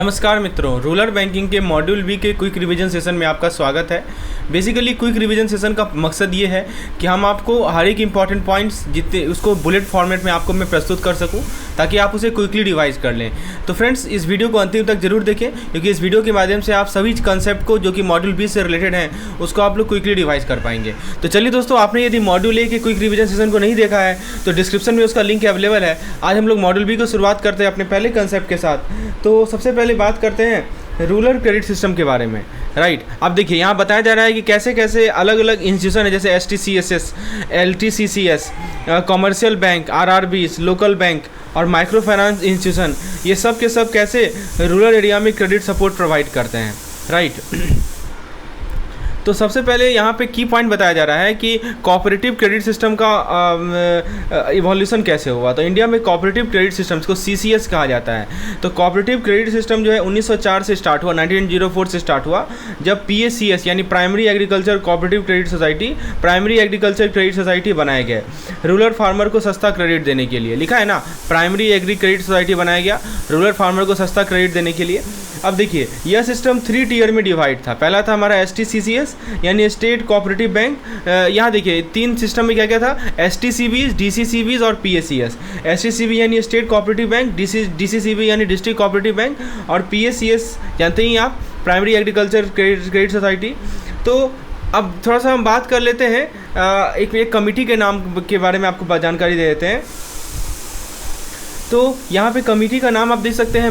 नमस्कार मित्रों, rural banking के मॉड्यूल बी के क्विक रिवीजन सेशन में आपका स्वागत है। बेसिकली क्विक रिवीजन सेशन का मकसद ये है कि हम आपको हर एक इंपॉर्टेंट पॉइंट्स जितने उसको बुलेट फॉर्मेट में आपको मैं प्रस्तुत कर सकूं ताकि आप उसे क्विकली रिवाइज कर लें। तो फ्रेंड्स, इस वीडियो को अंतिम तक जरूर देखें क्योंकि इस वीडियो के माध्यम से आप सभी कंसेप्ट को जो कि मॉड्यूल बी से रिलेटेड हैं उसको आप लोग क्विकली रिवाइज कर पाएंगे। तो चलिए दोस्तों, आपने यदि मॉड्यूल ए के क्विक रिवीजन सेशन को नहीं देखा है तो डिस्क्रिप्शन में उसका लिंक अवेलेबल है। आज हम लोग मॉड्यूल बी को शुरुआत करते हैं अपने पहले कंसेप्ट के साथ। तो सबसे पहले बात करते हैं रूरल क्रेडिट सिस्टम के बारे में। राइट, अब देखिए यहाँ बताया जा रहा है कि कैसे कैसे अलग अलग इंस्टीट्यूशन है, जैसे STCSS, LTCCS, commercial bank, RRBs, local bank और माइक्रो फाइनेंस इंस्टीट्यूशन, ये सब के सब कैसे रूरल एरिया में क्रेडिट सपोर्ट प्रोवाइड करते हैं। राइट, तो सबसे पहले यहाँ पे की पॉइंट बताया जा रहा है कि कोऑपरेटिव क्रेडिट सिस्टम का इवोल्यूशन कैसे हुआ। तो इंडिया में कोऑपरेटिव क्रेडिट सिस्टम को CCS कहा जाता है। तो कोऑपरेटिव क्रेडिट सिस्टम जो है 1904 से स्टार्ट हुआ, 1904 से स्टार्ट हुआ, जब PACS यानी primary agriculture cooperative credit society, primary agriculture credit society बनाए गए रूरल फार्मर को सस्ता क्रेडिट देने के लिए। लिखा है ना, प्राइमरी एग्री क्रेडिट सोसाइटी बनाया गया रूरल फार्मर को सस्ता क्रेडिट देने के लिए। अब देखिए, यह सिस्टम 3 टियर में डिवाइड था। पहला था हमारा STCCS यानी स्टेट कोऑपरेटिव बैंक। यहाँ देखिए 3 सिस्टम में क्या क्या था, STCBs, DCCBs और PACS। STCB यानी स्टेट कोऑपरेटिव बैंक, DCCB यानी डिस्ट्रिक्ट कोऑपरेटिव बैंक और PACS जानते ही आप, प्राइमरी एग्रीकल्चर क्रेडिट सोसाइटी। तो अब थोड़ा सा हम बात कर लेते हैं एक कमेटी के नाम के बारे में आपको जानकारी दे देते हैं। तो यहाँ पे कमेटी का नाम आप देख सकते हैं,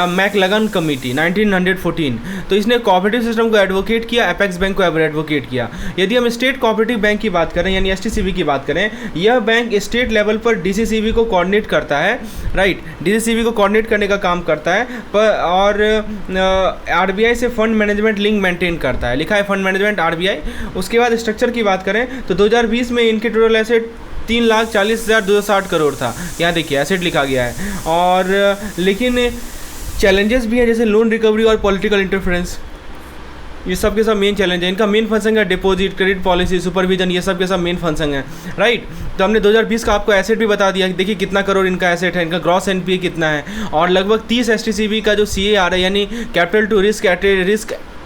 मैकलगन कमेटी 1914। तो इसने कोऑपरेटिव सिस्टम को एडवोकेट किया, एपेक्स बैंक को एडवोकेट किया। यदि हम स्टेट कोऑपरेटिव बैंक की बात करें यानी STCB की बात करें, यह बैंक स्टेट लेवल पर DCCB को कोऑर्डिनेट करता है। राइट, DCCB को कोऑर्डिनेट करने का काम करता है और RBI से फंड मैनेजमेंट लिंक मेंटेन करता है। लिखा है फंड मैनेजमेंट RBI। उसके बाद स्ट्रक्चर की बात करें तो 2020 में इनके टोटल एसेट 3,40,260 करोड़ था। यहाँ देखिए एसेट लिखा गया है। और लेकिन चैलेंजेस भी हैं, जैसे लोन रिकवरी और पॉलिटिकल इंटरफेरेंस, ये सब के सब मेन चैलेंज है। इनका मेन फंक्शन है डिपॉजिट, क्रेडिट पॉलिसी, सुपरविजन, ये सब के सब मेन फंक्शन है। राइट, तो हमने 2020 का आपको एसेट भी बता दिया, देखिए कितना करोड़ इनका एसेट है, इनका ग्रॉस NPA कितना है, और लगभग 30 STCB का जो CAR है यानी capital to risk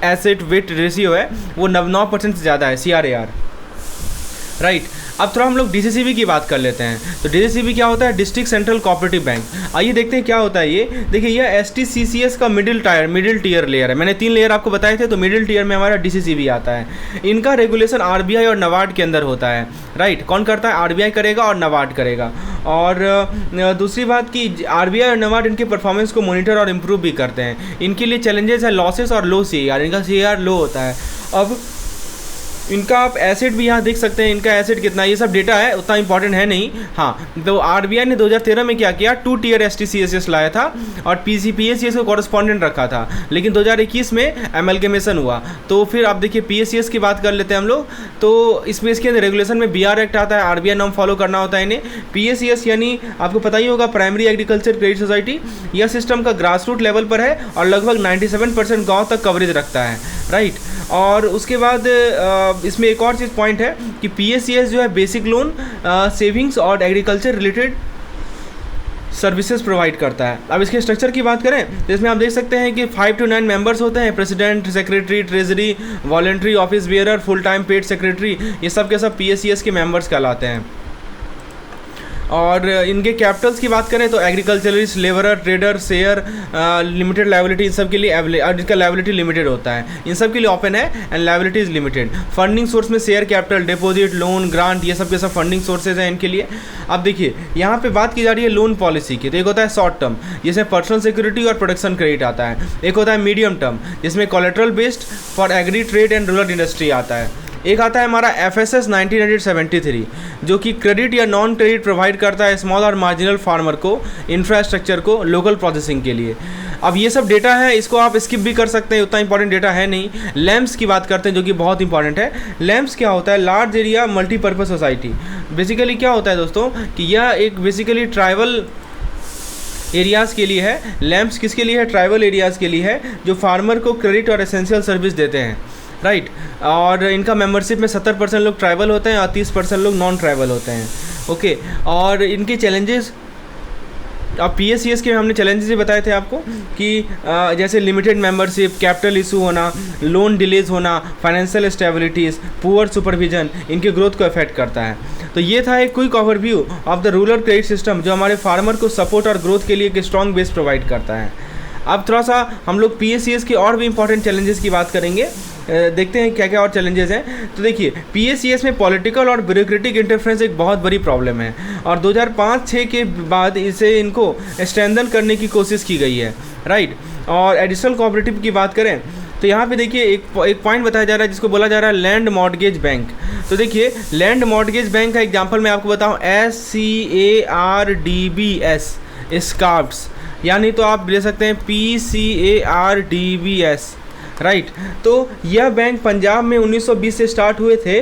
asset weight ratio है, वो 9% से ज़्यादा है CRAR। राइट, अब थोड़ा हम लोग DCCB की बात कर लेते हैं। तो DCCB क्या होता है, डिस्ट्रिक्ट सेंट्रल कोऑपरेटिव बैंक। आइए देखते हैं क्या होता है ये। देखिए, यह STCCS का मिडिल टियर लेयर है। मैंने 3 लेयर आपको बताए थे, तो मिडिल टियर में हमारा DCCB आता है। इनका रेगुलेशन RBI और NABARD के अंदर होता है। राइट, कौन करता है, RBI करेगा और NABARD करेगा। और दूसरी बात कि RBI और NABARD इनके परफॉर्मेंस को मॉनिटर और इम्प्रूव भी करते हैं। इनके लिए चैलेंजेस है लॉसेस और लो CAR। इनका CAR लो होता है। अब इनका आप एसेट भी यहाँ देख सकते हैं, इनका एसेट कितना है, ये सब डेटा है, उतना इंपॉर्टेंट है नहीं। हाँ, तो RBI ने 2013 में क्या किया, 2 टियर STCSS लाया था और PACS को कॉरेस्पॉन्डेंट रखा था, लेकिन 2021 में एमलगेमेशन हुआ। तो फिर आप देखिए PACS की बात कर लेते हैं हम लोग। तो इसमें इसके रेगुलेशन में BR एक्ट आता है, RBI नाम फॉलो करना होता है इन्हें। PACS यानी आपको पता ही होगा, प्राइमरी एग्रीकल्चर क्रेडिट सोसाइटी। यह सिस्टम का ग्रास रूट लेवल पर है और लगभग 97% गाँव तक कवरेज रखता है। राइट, और उसके बाद इसमें एक और चीज़ पॉइंट है कि PACS जो है बेसिक लोन, सेविंग्स और एग्रीकल्चर रिलेटेड सर्विसेज प्रोवाइड करता है। अब इसके स्ट्रक्चर की बात करें तो इसमें आप देख सकते हैं कि 5 to 9 मेंबर्स होते हैं, president, secretary, treasury, voluntary office bearer, full time paid secretary, ये सब के सब PACS के मेंबर्स कहलाते हैं। और इनके कैपिटल्स की बात करें तो agriculturist, labourer, trader, share, limited liability, इन सब के लिए और जिसका लायबिलिटी लिमिटेड होता है, इन सब के लिए ओपन है and liability is limited. Funding source में share capital, deposit, loan, grant, ये सब के सब फंडिंग सोर्सेज हैं इनके लिए। अब देखिए यहाँ पे बात की जा रही है लोन पॉलिसी की। तो एक होता है शॉर्ट टर्म, जिसमें पर्सनल सिक्योरिटी और प्रोडक्शन क्रेडिट आता है। एक होता है मीडियम टर्म, जिसमें collateral based for agri, trade and rural industry आता है। एक आता है हमारा FSS 1973, जो कि क्रेडिट या नॉन क्रेडिट प्रोवाइड करता है स्मॉल और मार्जिनल फार्मर को, इंफ्रास्ट्रक्चर को, लोकल प्रोसेसिंग के लिए। अब ये सब डेटा है, इसको आप स्किप भी कर सकते हैं, उतना इंपॉर्टेंट डेटा है नहीं। लैम्प्स की बात करते हैं जो कि बहुत इंपॉर्टेंट है। लैम्प्स क्या होता है, large area multipurpose society. Basically क्या होता है दोस्तों कि यह एक बेसिकली ट्राइबल एरियाज़ के लिए है। लैम्प्स किसके लिए है, ट्राइबल एरियाज़ के लिए है, जो फार्मर को क्रेडिट और एसेंशियल सर्विस देते हैं। राइट, और इनका मेंबरशिप में 70% लोग ट्राइबल होते हैं और 30% लोग नॉन ट्राइबल होते हैं। ओके, और इनके चैलेंजेस अब PSCS के हमने चैलेंजेस भी बताए थे आपको कि जैसे लिमिटेड मेंबरशिप, कैपिटल इशू होना, लोन डिलेज होना, फाइनेंशियल स्टेबिलिटीज़, पुअर सुपरविजन, इनके ग्रोथ को अफेक्ट करता है। तो ये था एक quick overview of the rural credit system जो हमारे फार्मर को सपोर्ट और ग्रोथ के लिए एक स्ट्रॉन्ग बेस प्रोवाइड करता है। अब थोड़ा सा हम लोग PSCS के और भी इंपॉर्टेंट चैलेंजेस की बात करेंगे, देखते हैं क्या क्या और चैलेंजेस हैं। तो देखिए PSCS में पॉलिटिकल और ब्यूरोक्रेटिक इंटरफेरेंस एक बहुत बड़ी प्रॉब्लम है और 2005-6 के बाद इनको स्ट्रेंथन करने की कोशिश की गई है, राइट। और एडिशनल कोऑपरेटिव की बात करें तो यहाँ पे देखिए एक पॉइंट बताया जा रहा है जिसको बोला जा रहा है लैंड मॉर्टगेज बैंक। तो देखिए लैंड मॉर्टगेज बैंक का एग्जांपल मैं आपको बताऊँ, SCARDBS स्कार्प्स, यानी तो आप ले सकते हैं PCARDBS, राइट। तो यह बैंक पंजाब में 1920 से स्टार्ट हुए थे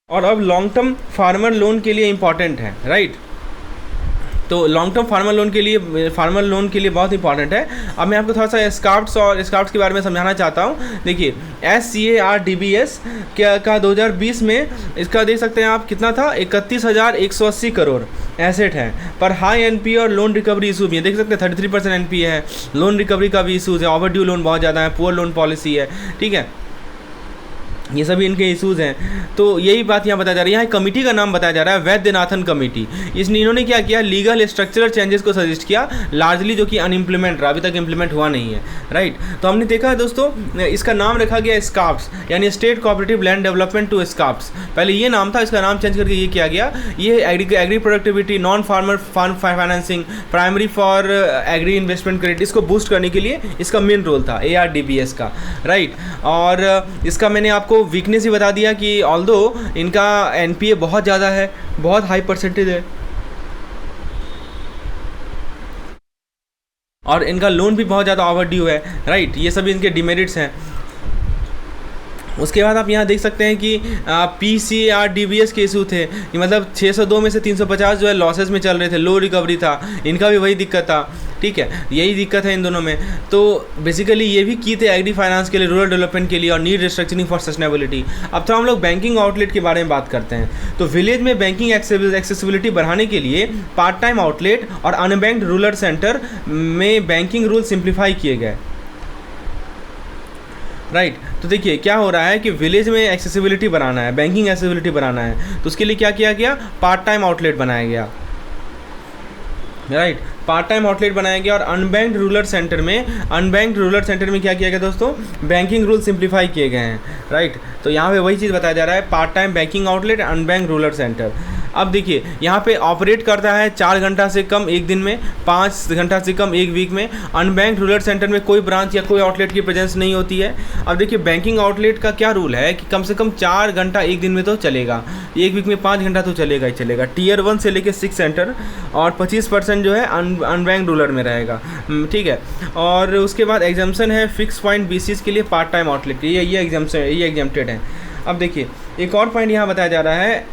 और अब लॉन्ग टर्म फार्मर लोन के लिए इम्पॉर्टेंट है, राइट। तो लॉन्ग टर्म फार्मर लोन के लिए बहुत इंपॉर्टेंट है। अब मैं आपको थोड़ा सा स्कार्प्स के बारे में समझाना चाहता हूँ। देखिए SCARDBS का 2020 में इसका देख सकते हैं आप कितना था, 31,180 करोड़ एसेट है, पर हाई NPA और लोन रिकवरी इशू भी है। देख सकते हैं 33% NPA है, लोन रिकवरी का भी इशूज़ है, ओवरड्यू लोन बहुत ज़्यादा है, पुअर लोन पॉलिसी है, ठीक है, ये सभी इनके इशूज़ हैं। तो यही बात यहाँ बताया जा रहा है। यहाँ कमेटी का नाम बताया जा रहा है वैद्यनाथन कमेटी। इन्होंने क्या किया, लीगल स्ट्रक्चरल चेंजेस को सजेस्ट किया, लार्जली जो कि अनइम्प्लीमेंट रहा, अभी तक इम्प्लीमेंट हुआ नहीं है, राइट। तो हमने देखा है दोस्तों, इसका नाम रखा गया स्कार्प्स, यानी state cooperative land development to स्कार्प्स। पहले ये नाम था, इसका नाम चेंज करके ये किया गया। ये agri productivity, non farmer financing, primary for agri investment credit, इसको बूस्ट करने के लिए इसका मेन रोल था ARDBS का, राइट। और इसका मैंने आपको वीकनेस ही बता दिया कि ऑल्दो इनका NPA बहुत ज़्यादा है, बहुत हाई परसेंटेज है, और इनका लोन भी बहुत ज़्यादा ओवरड्यू है, राइट। ये सभी इनके डिमेरिट्स हैं। उसके बाद आप यहाँ देख सकते हैं कि PCARDBS के इशू थे, मतलब 602 में से 350 जो है लॉसेस में चल रहे थे, लो रिकवरी था, इनका भी वही दिक्कत था, ठीक है, यही दिक्कत है इन दोनों में। तो बेसिकली ये भी की थे एग्री फाइनेंस के लिए, रूरल डेवलपमेंट के लिए और नीड रिस्ट्रक्चरिंग फॉर सस्टेनेबिलिटी। अब तो हम लोग बैंकिंग आउटलेट के बारे में बात करते हैं। तो विलेज में बैंकिंग एक्सेसिबिलिटी बढ़ाने के लिए पार्ट टाइम आउटलेट और अनबैंक्ड रूरल सेंटर में बैंकिंग रूल सिंप्लीफाई किए गए, राइट। तो देखिए क्या हो रहा है कि विलेज में एक्सेसिबिलिटी बनाना है, बैंकिंग एक्सेसिबिलिटी बनाना है, तो उसके लिए क्या किया गया, पार्ट टाइम आउटलेट बनाया गया, राइट। पार्ट टाइम आउटलेट बनाया गया और अनबैंक्ड रूरल सेंटर में क्या किया गया दोस्तों, बैंकिंग रूल सिंप्लीफाई किए गए हैं, राइट। तो यहाँ पे वही चीज़ बताया जा रहा है, part time banking outlet, unbanked rural centre. अब देखिए यहाँ पे ऑपरेट करता है 4 घंटा से कम एक दिन में, 5 घंटा से कम एक वीक में। अनबैंक्ड रूरल सेंटर में कोई ब्रांच या कोई आउटलेट की प्रेजेंस नहीं होती है। अब देखिए बैंकिंग आउटलेट का क्या रूल है कि कम से कम 4 घंटा एक दिन में तो चलेगा, एक वीक में 5 घंटा तो चलेगा ही चलेगा। Tier 1 से लेके 6 सेंटर और 25% जो है अनबैंक्ड रूरल में रहेगा, ठीक है। और उसके बाद एग्जाम्पशन है फिक्स पॉइंट BCs के लिए पार्ट टाइम आउटलेट, ये एग्जाम्पशन, ये एग्जाम्प्टेड है। अब देखिए एक और पॉइंट यहाँ बताया जा रहा है,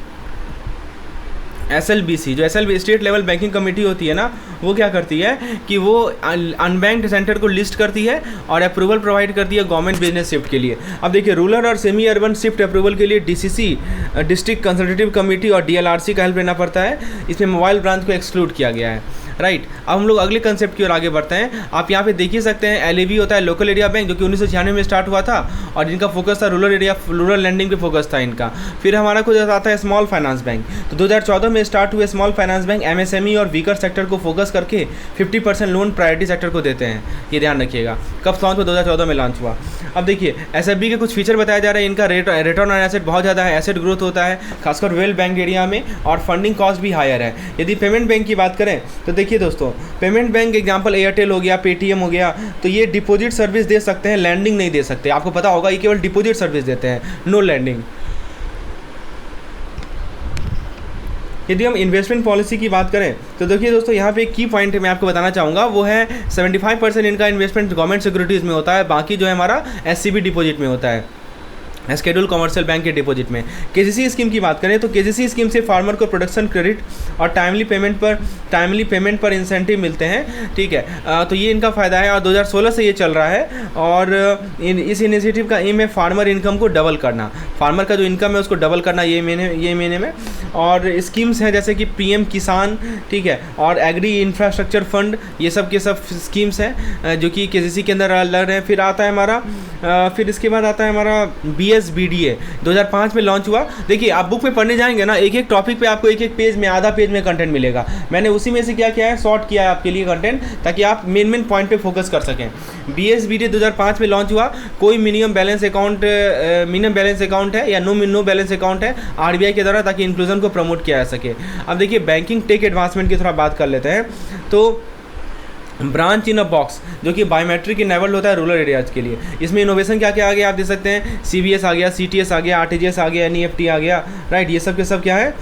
SLBC, जो SLB state level banking committee होती है ना, वो क्या करती है कि वो अनबैंक्ड सेंटर को लिस्ट करती है और अप्रूवल प्रोवाइड करती है गवर्नमेंट बिजनेस शिफ्ट के लिए। अब देखिए रूरल और सेमी अर्बन शिफ्ट अप्रूवल के लिए DCC, डिस्ट्रिक्ट कंसल्टेटिव कमेटी और DLRC का हेल्प लेना पड़ता है। इसमें मोबाइल ब्रांच को एक्सक्लूड किया गया है, राइट। अब हम लोग अगले कंसेप्ट की ओर आगे बढ़ते हैं। आप यहाँ पे देख ही सकते हैं LAB होता है लोकल एरिया बैंक, जो कि 1996 में स्टार्ट हुआ था और जिनका फोकस था रूरल लैंडिंग पे फोकस था इनका। फिर हमारा कुछ आता है स्मॉल फाइनेंस बैंक। तो 2014 में स्टार्ट हुए स्मॉल फाइनेंस बैंक MSME और वीकर सेक्टर को फोकस करके 50% लोन प्रायोरिटी सेक्टर को देते हैं, ये ध्यान रखिएगा। कब लॉन्च हुआ, 2014 में लॉन्च हुआ। अब देखिए SFB के कुछ फीचर बताया जा रहे हैं। इनका रिटर्न ऑन एसेट बहुत ज़्यादा है, एसेट ग्रोथ होता है खासकर वेल बैंक एरिया में, और फंडिंग कॉस्ट भी हायर है। यदि पेमेंट बैंक की बात करें तो देखिए दोस्तों, पेमेंट बैंक एग्जांपल एयरटेल हो गया, पेटीएम हो गया, तो ये डिपॉजिट सर्विस दे सकते हैं, लैंडिंग नहीं दे सकते। आपको पता होगा ये केवल डिपॉजिट सर्विस देते हैं, नो लैंडिंग। यदि हम इन्वेस्टमेंट पॉलिसी की बात करें तो देखिए दोस्तों, यहाँ पे एक की पॉइंट मैं आपको बताना चाहूँगा, वो है 75% इनका इन्वेस्टमेंट गवर्नमेंट सिक्योरिटीज़ में होता है, बाकी जो है हमारा SCB डिपॉजिट में होता है। शेड्यूल कमर्शियल बैंक के डिपॉजिट में। केसीसी स्कीम की बात करें तो केसीसी स्कीम से फार्मर को प्रोडक्शन क्रेडिट और टाइमली पेमेंट पर इंसेंटिव मिलते हैं, ठीक है। तो ये इनका फ़ायदा है और 2016 से ये चल रहा है और इस इनिशिएटिव का एम है फार्मर इनकम को डबल करना, फार्मर का जो इनकम है उसको डबल करना ये महीने में। और स्कीम्स हैं जैसे कि पीएम किसान, ठीक है, और एग्री इंफ्रास्ट्रक्चर फंड, ये सब के सब स्कीम्स हैं जो कि केसीसी के अंदर लग रहे हैं। फिर आता है हमारा फिर इसके बाद आता है हमारा BSBDA 2005 में लॉन्च हुआ। देखिए आप बुक में पढ़ने जाएंगे ना, एक एक टॉपिक पे आपको एक एक पेज में, आधा पेज में कंटेंट मिलेगा। मैंने उसी में से क्या किया है, शॉर्ट किया है आपके लिए कंटेंट, ताकि आप मेन पॉइंट पे फोकस कर सकें। BSBDA 2005 में लॉन्च हुआ। कोई मिनिमम बैलेंस अकाउंट है या नो बैलेंस अकाउंट है RBI के द्वारा, ताकि इंक्लूजन को प्रमोट किया जा सके। अब देखिए बैंकिंग टेक एडवांसमेंट की थोड़ा बात कर लेते हैं। तो ब्रांच इन अ बॉक्स जो कि बायोमेट्रिक इनेबल्ड होता है रूरल एरियाज के लिए। इसमें इनोवेशन क्या क्या आ गया आप देख सकते हैं, CBS आ गया, CTS आ गया, RTGS आ गया, NEFT आ गया, राइट। ये सब के सब क्या है,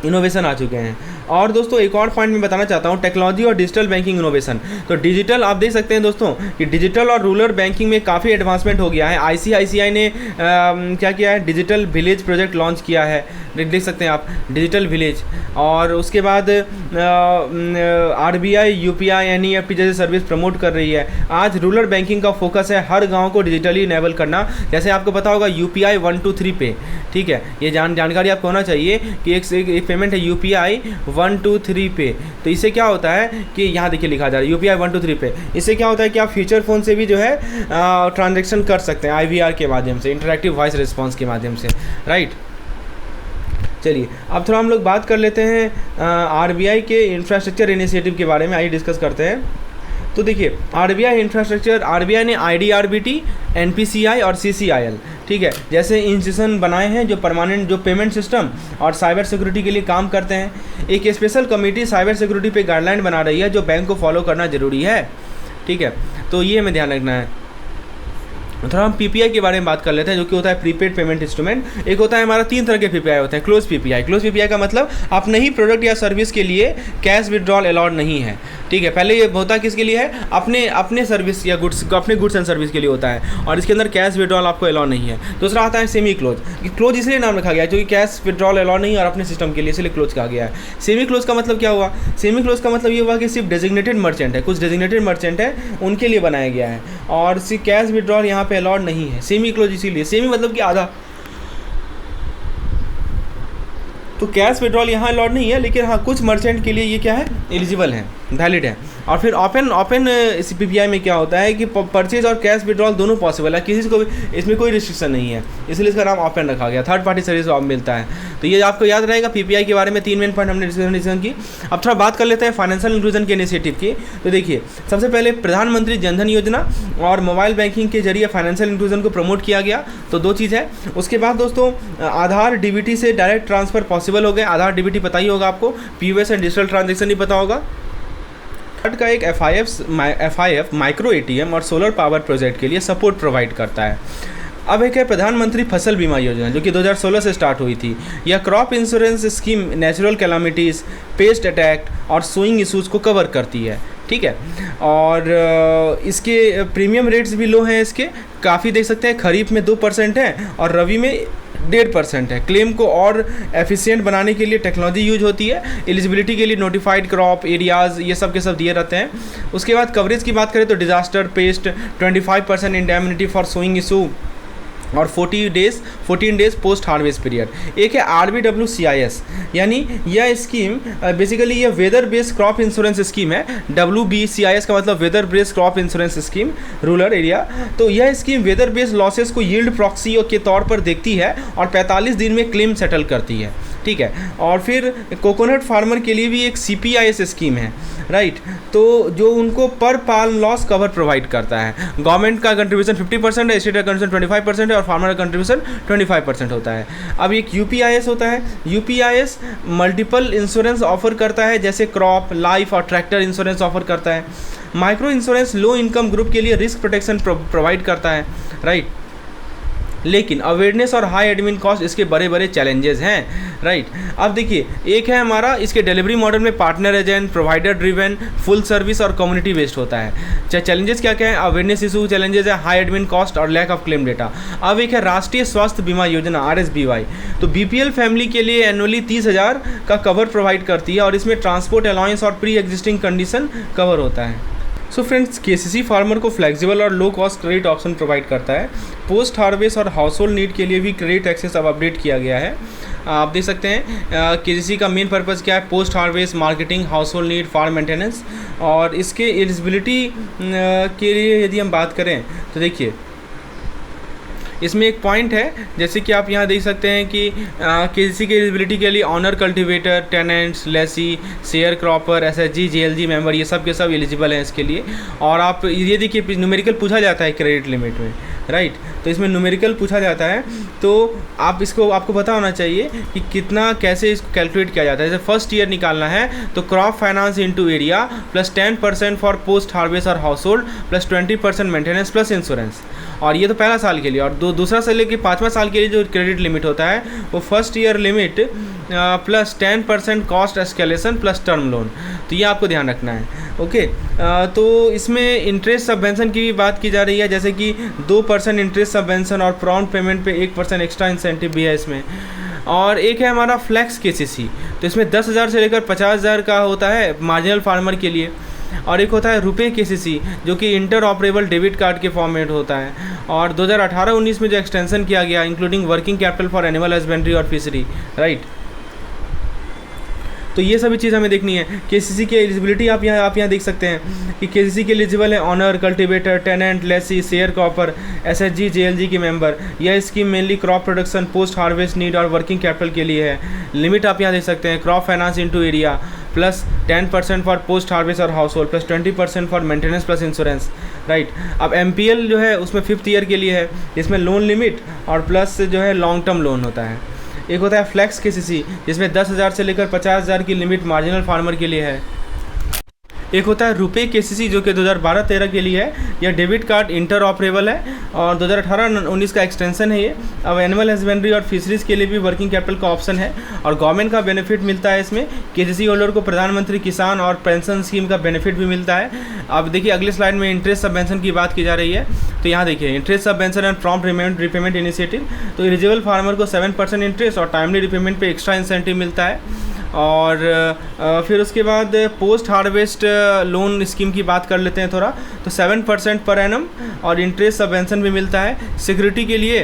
इनोवेशन आ चुके हैं। और दोस्तों एक और पॉइंट मैं बताना चाहता हूँ, टेक्नोलॉजी और डिजिटल बैंकिंग इनोवेशन। तो डिजिटल आप देख सकते हैं दोस्तों कि डिजिटल और रूरल बैंकिंग में काफ़ी एडवांसमेंट हो गया है। ICICI ने क्या किया है, डिजिटल विलेज प्रोजेक्ट लॉन्च किया है, देख सकते हैं आप डिजिटल विलेज। और उसके बाद RBI UPI NEFT जैसे सर्विस प्रमोट कर रही है। आज रूरल बैंकिंग का फोकस है हर गाँव को डिजिटली इनेबल करना। जैसे आपको पता होगा UPI 123 पे, ठीक है, ये जानकारी आपको होना चाहिए कि एक पेमेंट है UPI 123 पे। तो इससे क्या होता है कि यहाँ देखिए लिखा जा रहा है UPI 123 पे। इससे क्या होता है कि आप फीचर फ़ोन से भी जो है ट्रांजैक्शन कर सकते हैं IVR के माध्यम से, इंटरैक्टिव वॉइस रिस्पॉन्स के माध्यम से, राइट। चलिए अब थोड़ा हम लोग बात कर लेते हैं RBI के इंफ्रास्ट्रक्चर इनिशिएटिव के बारे में, आइए डिस्कस करते हैं। तो देखिए RBI ने IDRBT, NPCI और CCIL, ठीक है, जैसे इंस्टीट्यूशन बनाए हैं जो परमानेंट, जो पेमेंट सिस्टम और साइबर सिक्योरिटी के लिए काम करते हैं। एक स्पेशल कमेटी साइबर सिक्योरिटी पे गाइडलाइन बना रही है जो बैंक को फॉलो करना ज़रूरी है, ठीक है। तो ये हमें ध्यान रखना है। थोड़ा हम PPI के बारे में बात कर लेते हैं, जो कि होता है प्रीपेड पेमेंट इंस्ट्रूमेंट। एक होता है हमारा 3 तरह के PPI होते हैं। क्लोज PPI का मतलब अपने ही प्रोडक्ट या सर्विस के लिए कैश विड्रॉल अलाउड नहीं है, ठीक है। पहले ये होता किसके लिए है, अपने सर्विस या अपने गुड्स एंड सर्विस के लिए होता है, और इसके अंदर कैश विड्रॉल आपको अलाउड नहीं है। दूसरा आता है सेमी क्लोज इसलिए नाम रखा गया है क्योंकि कैश विड्रॉल अलाउड नहीं है और अपने सिस्टम के लिए, इसलिए क्लोज कहा गया है। सेमी क्लोज का मतलब क्या हुआ, सेमी क्लोज का मतलब ये हुआ कि सिर्फ डेजिग्नेटेड मर्चेंट है, कुछ डेजिग्नेटेड मर्चेंट है उनके लिए बनाया गया है, और सिर्फ कैश विड्रॉल यहाँ पे अलाउड नहीं है। सेमी क्लोज इसीलिए, सेमी मतलब कि आधा, तो कैश विड्रॉल यहाँ अलाउड नहीं है, लेकिन हाँ कुछ मर्चेंट के लिए ये क्या है, एलिजिबल है, वैलिड है। और फिर ओपन PPI में क्या होता है कि परचेज और कैश विड्रॉल दोनों पॉसिबल है, किसी को भी इसमें कोई रिस्ट्रिक्शन नहीं है, इसलिए इसका नाम ओपन रखा गया। थर्ड पार्टी सर्विस मिलता है। तो ये आपको याद रहेगा PPI के बारे में 3 मेन पॉइंट हमने डिस्कशन की। अब थोड़ा बात कर लेते हैं फाइनेंशियल इंक्लूजन के इनिशिएटिव की। तो देखिए सबसे पहले प्रधानमंत्री जनधन योजना और मोबाइल बैंकिंग के जरिए फाइनेंशियल इंक्लूजन को प्रमोट किया गया, तो 2 चीज़ है। उसके बाद दोस्तों आधार DBT से डायरेक्ट ट्रांसफ़र पॉसिबल हो गए। आधार DBT पता ही होगा आपको, POS एंड डिजिटल ट्रांजेक्शन ही पता होगा। का एक FIF माइक्रो ATM और सोलर पावर प्रोजेक्ट के लिए सपोर्ट प्रोवाइड करता है। अब एक है प्रधानमंत्री फसल बीमा योजना जो कि 2016 से स्टार्ट हुई थी। यह crop insurance scheme natural calamities, paste attack और सोइंग इशूज़ को कवर करती है, ठीक है। और इसके प्रीमियम रेट्स भी लो हैं, इसके काफ़ी देख सकते हैं, खरीफ में 2% है और रबी में 1.5% है। क्लेम को और एफिशिएंट बनाने के लिए टेक्नोलॉजी यूज होती है। एलिजिबिलिटी के लिए नोटिफाइड क्रॉप एरियाज़ ये सब के सब दिए रहते हैं। उसके बाद कवरेज की बात करें तो disaster, pest, 25% indemnity for sowing issue और 14 डेज पोस्ट हार्वेस्ट पीरियड। एक है RBWCIS, यानी यह स्कीम बेसिकली यह weather based crop insurance scheme है। WBCIS का मतलब weather based crop insurance scheme rural area. तो यह स्कीम वेदर बेस्ड लॉसेस को यील्ड प्रॉक्सी के तौर पर देखती है और 45 दिन में क्लेम सेटल करती है, ठीक है। और फिर कोकोनट फार्मर के लिए भी एक CPIS स्कीम है, राइट। तो जो उनको पर पाल्म लॉस कवर प्रोवाइड करता है। गवर्नमेंट का कंट्रीब्यूशन 50% है, स्टेट का कंट्रीब्यूशन 25% है और फार्मर का कंट्रीब्यूशन 25% होता है। अब एक UPIS होता है। UPIS मल्टीपल इंश्योरेंस ऑफर करता है, जैसे क्रॉप, लाइफ और ट्रैक्टर इंश्योरेंस ऑफर करता है। Micro insurance low income group के लिए रिस्क प्रोटेक्शन प्रोवाइड करता है, राइट। लेकिन अवेयरनेस और हाई एडमिन कॉस्ट इसके बड़े बड़े चैलेंजेस हैं, राइट। अब देखिए, एक है हमारा इसके डिलीवरी मॉडल में partner agent, provider driven, full service और कम्युनिटी बेस्ड होता है। चैलेंजेस क्या क्या है? अवेयरनेस इशू चैलेंजेस है, हाई एडमिन कॉस्ट और लैक ऑफ क्लेम डेटा। अब एक है राष्ट्रीय स्वास्थ्य बीमा योजना RSBY, तो BPL फैमिली के लिए एनुअली 30,000 का कवर प्रोवाइड करती है और इसमें ट्रांसपोर्ट अलाउंस और प्री एग्जिस्टिंग कंडीशन कवर होता है। सो फ्रेंड्स, KCC फार्मर को फ्लेक्सिबल और low cost credit option provide करता है। पोस्ट हार्वेस्ट और हाउस होल्ड नीड के लिए भी क्रेडिट एक्सेस अब अपडेट किया गया है। आप देख सकते हैं KCC का मेन पर्पज़ क्या है? Post harvest, marketing, household need, farm maintenance. और इसके एलिजिबिलिटी के लिए यदि हम बात करें तो देखिए, इसमें एक पॉइंट है, जैसे कि आप यहाँ देख सकते हैं कि KCC की एलिजिबिलिटी के लिए owner cultivator, tenants, lessee, share cropper, SHG, JLG member, ये सब के सब एलिजिबल हैं इसके लिए। और आप ये देखिए, न्यूमेरिकल पूछा जाता है क्रेडिट लिमिट में, राइट। तो इसमें न्यूमेरिकल पूछा जाता है, तो आपको पता होना चाहिए कि कितना कैसे इसको कैलकुलेट किया जाता है। जैसे फर्स्ट ईयर निकालना है तो crop finance into area plus 10% for post harvest और household plus 20% maintenance plus insurance. और ये तो पहला साल के लिए। और दूसरा से लेकर 5वां साल के लिए जो क्रेडिट लिमिट होता है वो first year limit plus 10% cost escalation plus term loan. तो ये आपको ध्यान रखना है, ओके। तो इसमें इंटरेस्ट सबवेंशन की भी बात की जा रही है, जैसे कि 2% इंटरेस्ट सबवेंशन और प्रॉम्प्ट पेमेंट पे 1% एक्स्ट्रा इंसेंटिव भी है इसमें। और एक है हमारा फ्लैक्स KCC, तो इसमें 10,000 से लेकर 50,000 का होता है मार्जिनल फार्मर के लिए। और एक होता है रुपए KCC, जो कि इंटर ऑपरेबल डेबिट कार्ड के फॉर्मेट होता है। और 2018-19 में जो एक्सटेंशन किया गया, including working capital for animal husbandry और फिशरी, राइट। तो ये सभी चीज़ हमें देखनी है। KCC की एलिजिबिलिटी आप यहाँ देख सकते हैं कि KCC के एलिजिबल है owner, cultivator, tenant, lessee, share cropper, SHG, JLG के मेंबर। यह scheme mainly crop production, post harvest need और वर्किंग कैपिटल के लिए है। लिमिट आप यहाँ देख सकते हैं, crop finance into area plus 10% for post harvest और household plus 20% for maintenance plus insurance, right. अब MPL जो है उसमें 5th ईयर के लिए है, इसमें लोन लिमिट और प्लस जो है लॉन्ग टर्म लोन होता है। एक होता है फ्लैक्स KCC, जिसमें 10,000 से लेकर 50,000 की लिमिट मार्जिनल फार्मर के लिए है। एक होता है रुपए KCC, जो कि 2012-13 के लिए है। यह डेबिट कार्ड इंटर ऑपरेबल है और 2018-19 का एक्सटेंशन है ये। अब एनिमल हस्बेंड्री और फिशरीज़ के लिए भी वर्किंग कैपिटल का ऑप्शन है और गवर्नमेंट का बेनिफिट मिलता है इसमें। KCC होल्डर को प्रधानमंत्री किसान और पेंशन स्कीम का बेनिफिट भी मिलता है। अब देखिए, अगले स्लाइड में इंटरेस्ट सबवेंशन की बात की जा रही है, तो यहाँ देखिए interest subvention and prompt repayment initiative. तो एलिजिबल फार्मर को 7% इंटरेस्ट और टाइमली रिपेमेंट पे एक्स्ट्रा इंसेंटिव मिलता है। और फिर उसके बाद पोस्ट हार्वेस्ट लोन स्कीम की बात कर लेते हैं थोड़ा, तो 7% पर एनम और इंटरेस्ट सबवेंशन भी मिलता है। सिक्योरिटी के लिए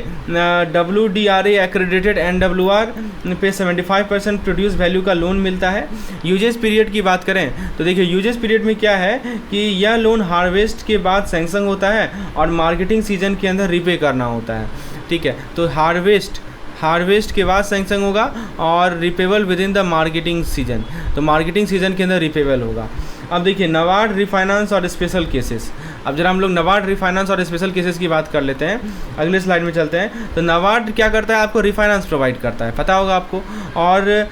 WDRA एक्रेडिटेड NWR पे 75% प्रोड्यूस वैल्यू का लोन मिलता है। यूजेस पीरियड की बात करें तो देखिए, यूजेस पीरियड में क्या है कि यह लोन हार्वेस्ट के बाद सैंक्शन होता है और मार्केटिंग सीजन के अंदर रीपे करना होता है, ठीक है। तो हार्वेस्ट के बाद सैंक्शन होगा और repayable with in the marketing season, तो मार्केटिंग सीजन के अंदर रिपेबल होगा। अब देखिए, नबार्ड रिफाइनेंस और स्पेशल केसेस। अब जरा हम लोग नबार्ड रिफाइनेंस और स्पेशल केसेस की बात कर लेते हैं, अगले स्लाइड में चलते हैं। तो नबार्ड क्या करता है? आपको रिफाइनेंस प्रोवाइड करता है, पता होगा आपको। और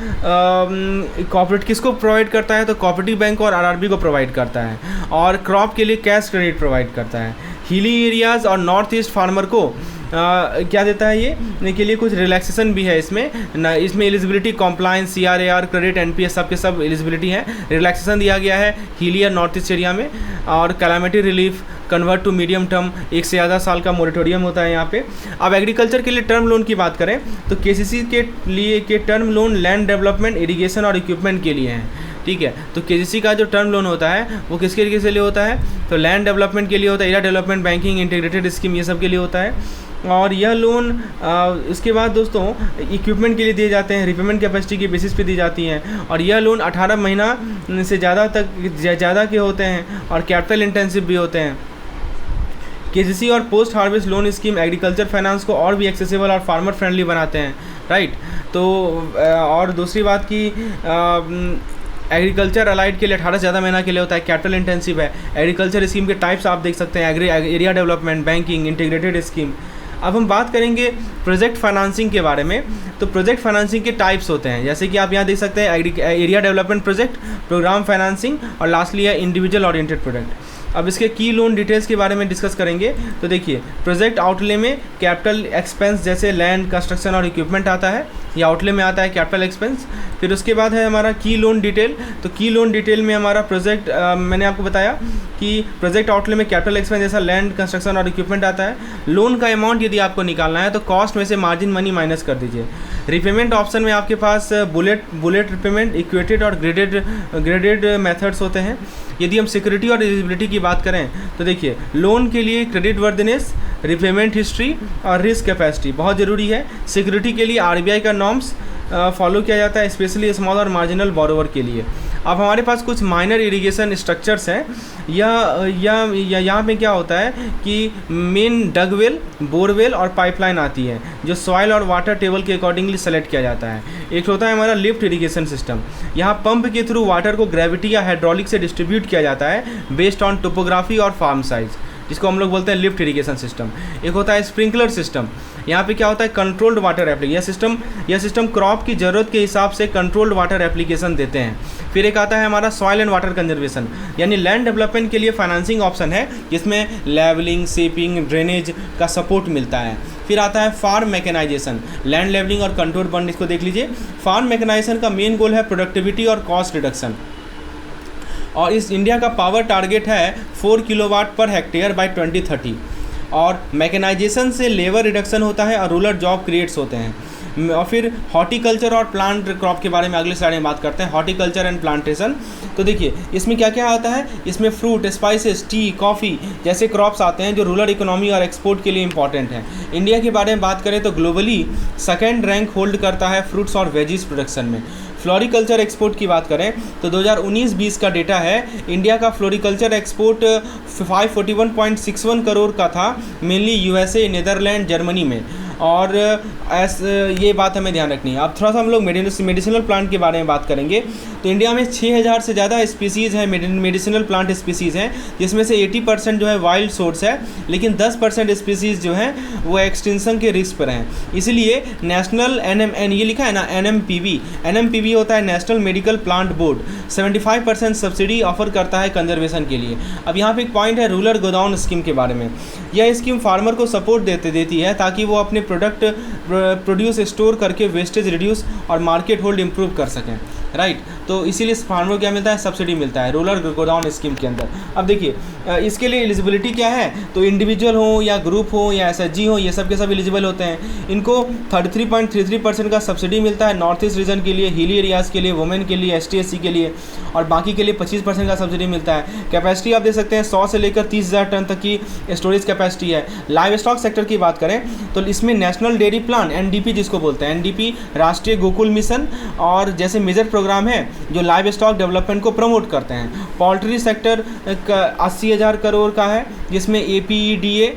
कॉर्पोरेट किसको प्रोवाइड करता है? तो कोऑपरेटिव बैंक और RRB को प्रोवाइड करता है। और क्रॉप के लिए कैश क्रेडिट प्रोवाइड करता है। हिली एरियाज़ और नॉर्थ ईस्ट फार्मर को क्या देता है ये के लिए कुछ रिलैक्सेशन भी है इसमें eligibility, compliance, CRAR, credit, NPS सब के सब एलिजिबिलिटी है। रिलैक्सेशन दिया गया है हिली और नॉर्थ ईस्ट एरिया में। और calamity relief, convert to medium term, 1 से ज़्यादा साल का मोरेटोरियम होता है यहाँ पे। अब एग्रीकल्चर के लिए टर्म लोन की बात करें तो KCC के लिए के term loan land development, irrigation और इक्विपमेंट के लिए हैं, ठीक है। तो KCC का जो टर्म लोन होता है वो किसके लिए होता है? तो लैंड डेवलपमेंट के लिए होता है, area development, banking, integrated scheme, ये सब के लिए होता है। और यह लोन इसके बाद दोस्तों इक्विपमेंट के लिए दिए जाते हैं, रिपेमेंट कैपेसिटी की बेसिस पे दी जाती हैं। और यह लोन 18 महीना से ज़्यादा के होते हैं और कैपिटल इंटेंसिव भी होते हैं। KCC और post harvest loan scheme agriculture finance को और भी एक्सेसिबल और फार्मर फ्रेंडली बनाते हैं, राइट। तो और दूसरी बात की एग्रीकल्चर अलाइड के लिए 18 से ज़्यादा महीना के लिए होता है, कैपिटल इंटेंसिव है। एग्रीकल्चर स्कीम के टाइप्स आप देख सकते हैं, area development, banking, integrated scheme. अब हम बात करेंगे प्रोजेक्ट फाइनेंसिंग के बारे में। तो प्रोजेक्ट फाइनेंसिंग के टाइप्स होते हैं, जैसे कि आप यहाँ देख सकते हैं area development project, program financing और लास्टली है इंडिविजुअल ओरिएंटेड प्रोजेक्ट। अब इसके की लोन डिटेल्स के बारे में डिस्कस करेंगे। तो देखिए, प्रोजेक्ट आउटले में कैपिटल एक्सपेंस जैसे लैंड, कंस्ट्रक्शन और इक्विपमेंट आता है, ये आउटले में आता है कैपिटल एक्सपेंस। फिर उसके बाद है हमारा की लोन डिटेल। तो की लोन डिटेल में हमारा प्रोजेक्ट मैंने आपको बताया कि प्रोजेक्ट आउटले में कैपिटल एक्सपेंस जैसा लैंड, कंस्ट्रक्शन और इक्विपमेंट आता है। लोन का अमाउंट यदि आपको निकालना है तो कॉस्ट में से मार्जिन मनी माइनस कर दीजिए। रिपेमेंट ऑप्शन में आपके पास बुलेट रिपेमेंट, इक्वेटेड और ग्रेडेड मेथड्स होते हैं। यदि हम सिक्योरिटी और एलिजिबिलिटी की बात करें तो देखिए, लोन के लिए क्रेडिट वर्दिनेस, रिपेमेंट हिस्ट्री और रिस्क कैपेसिटी बहुत ज़रूरी है। सिक्योरिटी के लिए आरबीआई का नॉर्म्स फॉलो किया जाता है, स्पेशली स्मॉल और मार्जिनल बोरोवर के लिए। अब हमारे पास कुछ माइनर इरिगेशन स्ट्रक्चर्स हैं। यहाँ पे क्या होता है कि मेन डगवेल, बोरवेल और पाइपलाइन आती है जो सॉइल और वाटर टेबल के अकॉर्डिंगली सेलेक्ट किया जाता है। एक होता है हमारा लिफ्ट इरिगेशन सिस्टम, यहाँ पंप के थ्रू वाटर को ग्रेविटी या हाइड्रोलिक से डिस्ट्रीब्यूट किया जाता है बेस्ड ऑन टोपोग्राफी और फार्म साइज, जिसको हम लोग बोलते हैं लिफ्ट इरिगेशन सिस्टम। एक होता है स्प्रिंकलर सिस्टम, यहाँ पे क्या होता है कंट्रोल्ड वाटर एप्लीकेशन। यह सिस्टम क्रॉप की ज़रूरत के हिसाब से कंट्रोल्ड वाटर एप्लीकेशन देते हैं। फिर एक आता है हमारा सॉइल एंड वाटर कंजर्वेशन, यानी लैंड डेवलपमेंट के लिए फाइनेंसिंग ऑप्शन है जिसमें लेवलिंग, शेपिंग, ड्रेनेज का सपोर्ट मिलता है। फिर आता है फार्म मैकेनाइजेशन, लैंड लेवलिंग और कंट्रोल बंड, इसको देख लीजिए। फार्म मैकेनाइजेशन का मेन गोल है प्रोडक्टिविटी और कॉस्ट रिडक्शन, और इस इंडिया का पावर टारगेट है 4 किलोवाट पर हेक्टेयर बाय 2030। और मैकेनाइजेशन से लेबर रिडक्शन होता है और रूरल जॉब क्रिएट्स होते हैं। और फिर हॉर्टिकल्चर और प्लांट क्रॉप के बारे में अगले स्लाइड में बात करते हैं, हॉर्टिकल्चर एंड प्लांटेशन। तो देखिए, इसमें क्या क्या आता है, इसमें फ्रूट, स्पाइसेस, टी, कॉफ़ी जैसे क्रॉप्स आते हैं जो रूरल इकोनॉमी और एक्सपोर्ट के लिए इंपॉर्टेंट हैं। इंडिया के बारे में बात करें तो ग्लोबली सेकेंड रैंक होल्ड करता है फ्रूट्स और वेजिस प्रोडक्शन में। फ्लोरिकल्चर एक्सपोर्ट की बात करें तो 2019-20 का डेटा है, इंडिया का फ्लोरिकल्चर एक्सपोर्ट 541.61 करोड़ का था, मेनली यूएसए, नीदरलैंड, जर्मनी में। और ये बात हमें ध्यान रखनी है। अब थोड़ा सा हम लोग मेडिसिनल प्लांट के बारे में बात करेंगे। तो इंडिया में 6000 से ज़्यादा स्पीसीज़ हैं, मेडिसिनल प्लांट स्पीसीज़ हैं, जिसमें से 80% जो है वाइल्ड सोर्स है, लेकिन 10% स्पीसीज़ जो हैं वो एक्सटिंक्शन के रिस्क पर हैं। इसलिए नेशनल ये लिखा है ना NMPB होता है national medical plant board, 75% subsidy offer करता है कंजर्वेशन के लिए। अब यहाँ पे एक पॉइंट है रूरल गोडाउन स्कीम के बारे में। यह स्कीम फार्मर को सपोर्ट देती है ताकि वो अपने प्रोड्यूस स्टोर करके वेस्टेज रिड्यूस और मार्केट होल्ड इंप्रूव कर सकें, राइट। तो इसीलिए फार्मर को क्या मिलता है, सब्सिडी मिलता है रूरल गोडाउन स्कीम के अंदर। अब देखिए, इसके लिए एलिजिबिलिटी क्या है, तो इंडिविजुअल हो या ग्रुप हो या SHG हो, ये सब के सब एलिजिबल होते हैं। इनको 33.33% का सब्सिडी मिलता है नॉर्थ ईस्ट रीजन के लिए, हिली एरियाज़ के लिए, वुमेन के लिए, ST/SC के लिए, और बाकी के लिए 25% का सब्सिडी मिलता है। कैपेसिटी आप देख सकते हैं 100 से लेकर 30,000 टन तक की स्टोरेज कैपेसिटी है। लाइव स्टॉक सेक्टर की बात करें तो इसमें नेशनल डेयरी प्लान NDP जिसको बोलते हैं, NDP राष्ट्रीय गोकुल मिशन और जैसे मेजर प्रोग्राम है जो लाइव स्टॉक डेवलपमेंट को प्रमोट करते हैं। पोल्ट्री सेक्टर 80,000 करोड़ का है, जिसमें APEDA,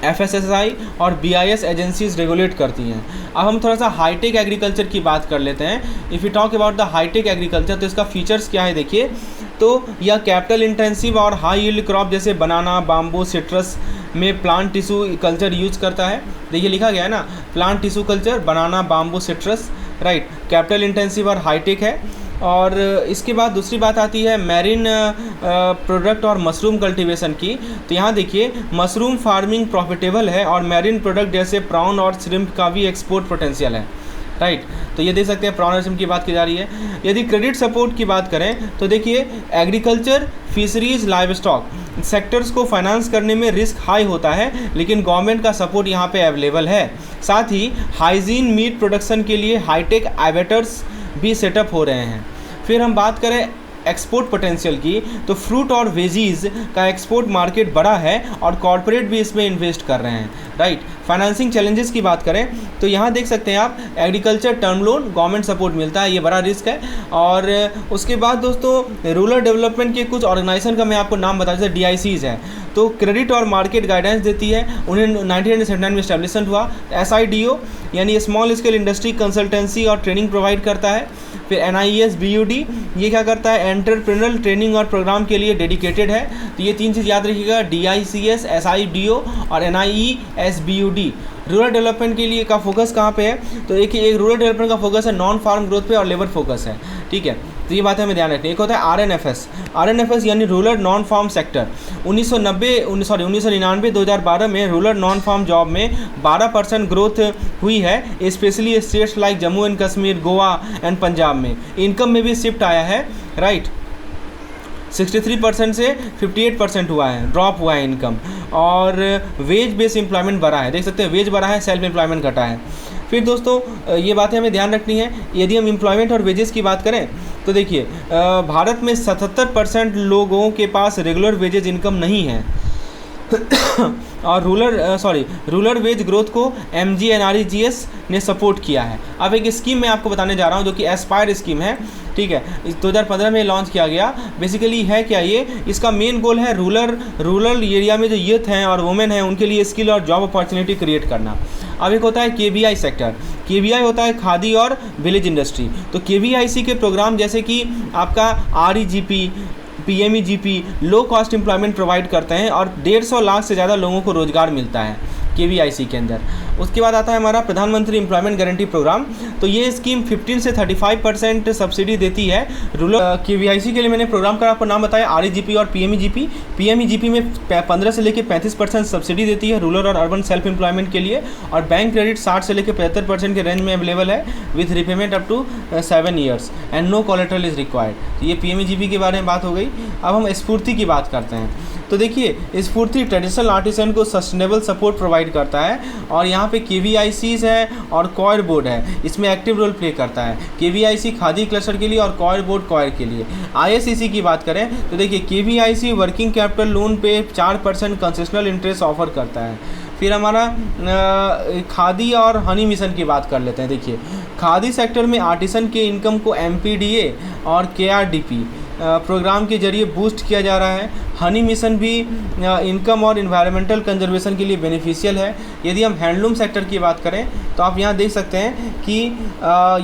FSSAI और BIS एजेंसीज रेगुलेट करती हैं। अब हम थोड़ा सा हाईटेक एग्रीकल्चर की बात कर लेते हैं। If you talk about the hitech agriculture तो इसका फीचर्स क्या है देखिए, तो यह कैपिटल इंटेंसिव और हाई यील्ड क्रॉप जैसे बनाना, बाम्बू, सिट्रस में प्लांट टिश्यू कल्चर यूज करता है। देखिए लिखा गया है ना, plant tissue culture, banana, bamboo, citrus, right. Capital intensive और हाईटेक है। और इसके बाद दूसरी बात आती है मैरीन प्रोडक्ट और मशरूम कल्टीवेशन की। तो यहाँ देखिए, मशरूम फार्मिंग प्रॉफिटेबल है और मैरीन प्रोडक्ट जैसे प्राउन और श्रिम्प का भी एक्सपोर्ट पोटेंशियल है, राइट। तो ये देख सकते हैं प्राउन और श्रिम्प की बात की जा रही है। यदि क्रेडिट सपोर्ट की बात करें तो देखिए, agriculture, fisheries, live stock sectors को फाइनेंस करने में रिस्क हाई होता है, लेकिन गवर्नमेंट का सपोर्ट यहाँ पे अवेलेबल है। साथ ही हाइजीन मीट प्रोडक्शन के लिए हाईटेक एबेटर्स भी सेटअप हो रहे हैं। फिर हम बात करें एक्सपोर्ट पोटेंशियल की, तो फ्रूट और वेजीज का एक्सपोर्ट मार्केट बड़ा है और कॉरपोरेट भी इसमें इन्वेस्ट कर रहे हैं, राइट। फाइनेंसिंग चैलेंजेस की बात करें तो यहाँ देख सकते हैं आप, agriculture term loan government support मिलता है, ये बड़ा रिस्क है। और उसके बाद दोस्तों रूरल डेवलपमेंट के कुछ ऑर्गेनाइजेशन का मैं आपको नाम बता, जैसे DICs है, तो क्रेडिट और मार्केट गाइडेंस देती है, उन्हें 1979 में एस्टेब्लिशमेंट हुआ। SIDO यानी स्मॉल स्केल इंडस्ट्री कंसल्टेंसी और ट्रेनिंग प्रोवाइड करता है। फिर NIES BUD ये क्या करता है, एंटरप्रेन्योरल ट्रेनिंग और प्रोग्राम के लिए डेडिकेटेड है। तो ये 3 चीज़ याद रखिएगा, DICS, SIDO और NIES BUD। रूरल डेवलपमेंट के लिए का फोकस कहाँ पे है, तो एक रूरल डेवलपमेंट का फोकस है नॉन फार्म ग्रोथ पे और लेबर फोकस है, ठीक है। तो ये बात हमें ध्यान रखनी है। एक होता है RNFS यानी रूरल नॉन फार्म सेक्टर। 1999 2012 में रूरल नॉन फार्म जॉब में 12% ग्रोथ हुई है, specially states like Jammu and Kashmir, Goa and Punjab में। इनकम में भी शिफ्ट आया है, राइट। 63% से 58% हुआ है, ड्रॉप हुआ है इनकम। और वेज बेस एम्प्लॉयमेंट बढ़ा है, देख सकते हैं वेज बढ़ा है, सेल्फ एम्प्लॉयमेंट घटा है। फिर दोस्तों ये बातें हमें ध्यान रखनी है। यदि हम एम्प्लॉयमेंट और वेजेस की बात करें तो देखिए भारत में 77% लोगों के पास रेगुलर वेजेज इनकम नहीं है और रूरल वेज ग्रोथ को MGNREGS ने सपोर्ट किया है। अब एक स्कीम मैं आपको बताने जा रहा हूँ जो कि एस्पायर स्कीम है, ठीक है। 2015 में लॉन्च किया गया। बेसिकली है क्या ये, इसका मेन गोल है रूरल एरिया में जो यूथ हैं और वुमेन हैं उनके लिए स्किल और जॉब अपॉर्चुनिटी क्रिएट करना। अब एक होता है KVI सेक्टर। KVI होता है खादी और विलेज इंडस्ट्री। तो KVIC के प्रोग्राम जैसे कि आपका REGP, PMEGP low cost employment provide करते हैं और 150 लाख से ज़्यादा लोगों को रोजगार मिलता है KVIC के अंदर। उसके बाद आता है हमारा प्रधानमंत्री एम्प्लॉयमेंट गारंटी प्रोग्राम। तो ये स्कीम 15 से 35% सब्सिडी देती है रूरल। KVIC के लिए मैंने प्रोग्राम का आपको नाम बताया, REGP और PMEGP। PMEGP में 15 से लेकर 35% सब्सिडी देती है रूरल और अर्बन सेल्फ एम्प्लॉयमेंट के लिए, और बैंक क्रेडिट 60 से लेकर 75% के रेंज में अवेलेबल है with repayment up to 7 years and no collateral is required. ये PMEGP के बारे में बात हो गई। अब हम स्फूर्ति की बात करते हैं। तो देखिए स्फूर्ति ट्रेडिशनल आर्टिसन को सस्टेनेबल सपोर्ट प्रोवाइड करता है और यहाँ पे KVICs है और कॉयर बोर्ड है, इसमें एक्टिव रोल प्ले करता है। KVIC खादी क्लस्टर के लिए और कॉयर बोर्ड कॉयर के लिए। ISCC की बात करें तो देखिए KVIC वर्किंग कैपिटल लोन पे 4% कंसेशनल इंटरेस्ट ऑफर करता है। फिर हमारा खादी और हनी मिशन की बात कर लेते हैं। देखिए खादी सेक्टर में आर्टिसन के इनकम को MPDA और KRDP प्रोग्राम के जरिए बूस्ट किया जा रहा है। हनी मिशन भी इनकम और इन्वायरमेंटल कंजर्वेशन के लिए बेनिफिशियल है। यदि हम हैंडलूम सेक्टर की बात करें तो आप यहाँ देख सकते हैं कि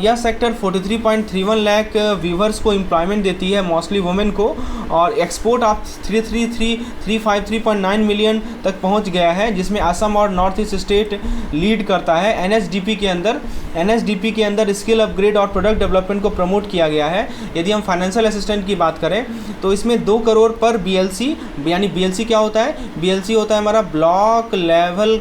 यह सेक्टर 43.31 लाख वीवर्स को एम्प्लॉयमेंट देती है, मोस्टली वुमेन को, और एक्सपोर्ट आप 353.9 मिलियन तक पहुँच गया है, जिसमें असम और नॉर्थ ईस्ट स्टेट लीड करता है। NSDP के अंदर स्किल अपग्रेड और प्रोडक्ट डेवलपमेंट को प्रमोट किया गया है। यदि हम फाइनेंशियल असिस्टेंट की बात करें तो इसमें 2 करोड़ पर BLC, यानी BLC क्या होता है, BLC होता है हमारा ब्लॉक लेवल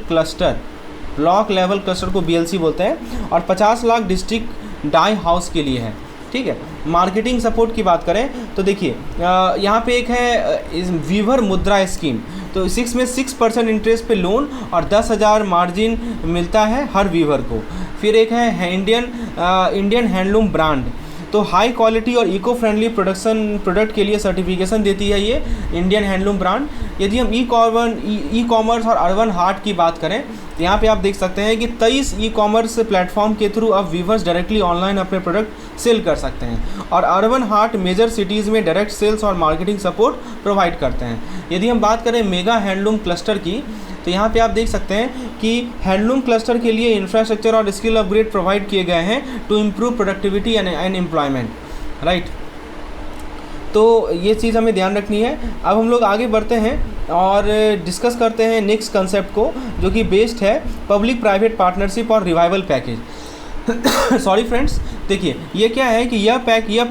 क्लस्टर को BLC बोलते हैं, और 50 लाख डिस्ट्रिक्ट डाई हाउस के लिए है, ठीक है। मार्केटिंग सपोर्ट की बात करें तो देखिए यहाँ पे एक है वीवर मुद्रा स्कीम। तो 6% इंटरेस्ट पे लोन और 10,000 मार्जिन मिलता है हर वीवर को। फिर एक है इंडियन हैंडलूम ब्रांड। तो हाई क्वालिटी और इको फ्रेंडली प्रोडक्ट के लिए सर्टिफिकेशन देती है ये इंडियन हैंडलूम ब्रांड। यदि हम ई कॉमर्स और अर्बन हाट की बात करें तो यहाँ पे आप देख सकते हैं कि 23 ई कॉमर्स प्लेटफॉर्म के थ्रू अब वीवर्स डायरेक्टली ऑनलाइन अपने प्रोडक्ट सेल कर सकते हैं, और अर्बन हाट मेजर सिटीज़ में डायरेक्ट सेल्स और मार्केटिंग सपोर्ट प्रोवाइड करते हैं। यदि हम बात करें मेगा हैंडलूम क्लस्टर की तो यहाँ पे आप देख सकते हैं कि हैंडलूम क्लस्टर के लिए इंफ्रास्ट्रक्चर और स्किल अपग्रेड प्रोवाइड किए गए हैं to improve productivity and employment, right. तो ये चीज़ हमें ध्यान रखनी है। अब हम लोग आगे बढ़ते हैं और डिस्कस करते हैं नेक्स्ट कंसेप्ट को, जो कि बेस्ड है पब्लिक प्राइवेट पार्टनरशिप और रिवाइवल पैकेज। सॉरी फ्रेंड्स, देखिए ये क्या है कि यह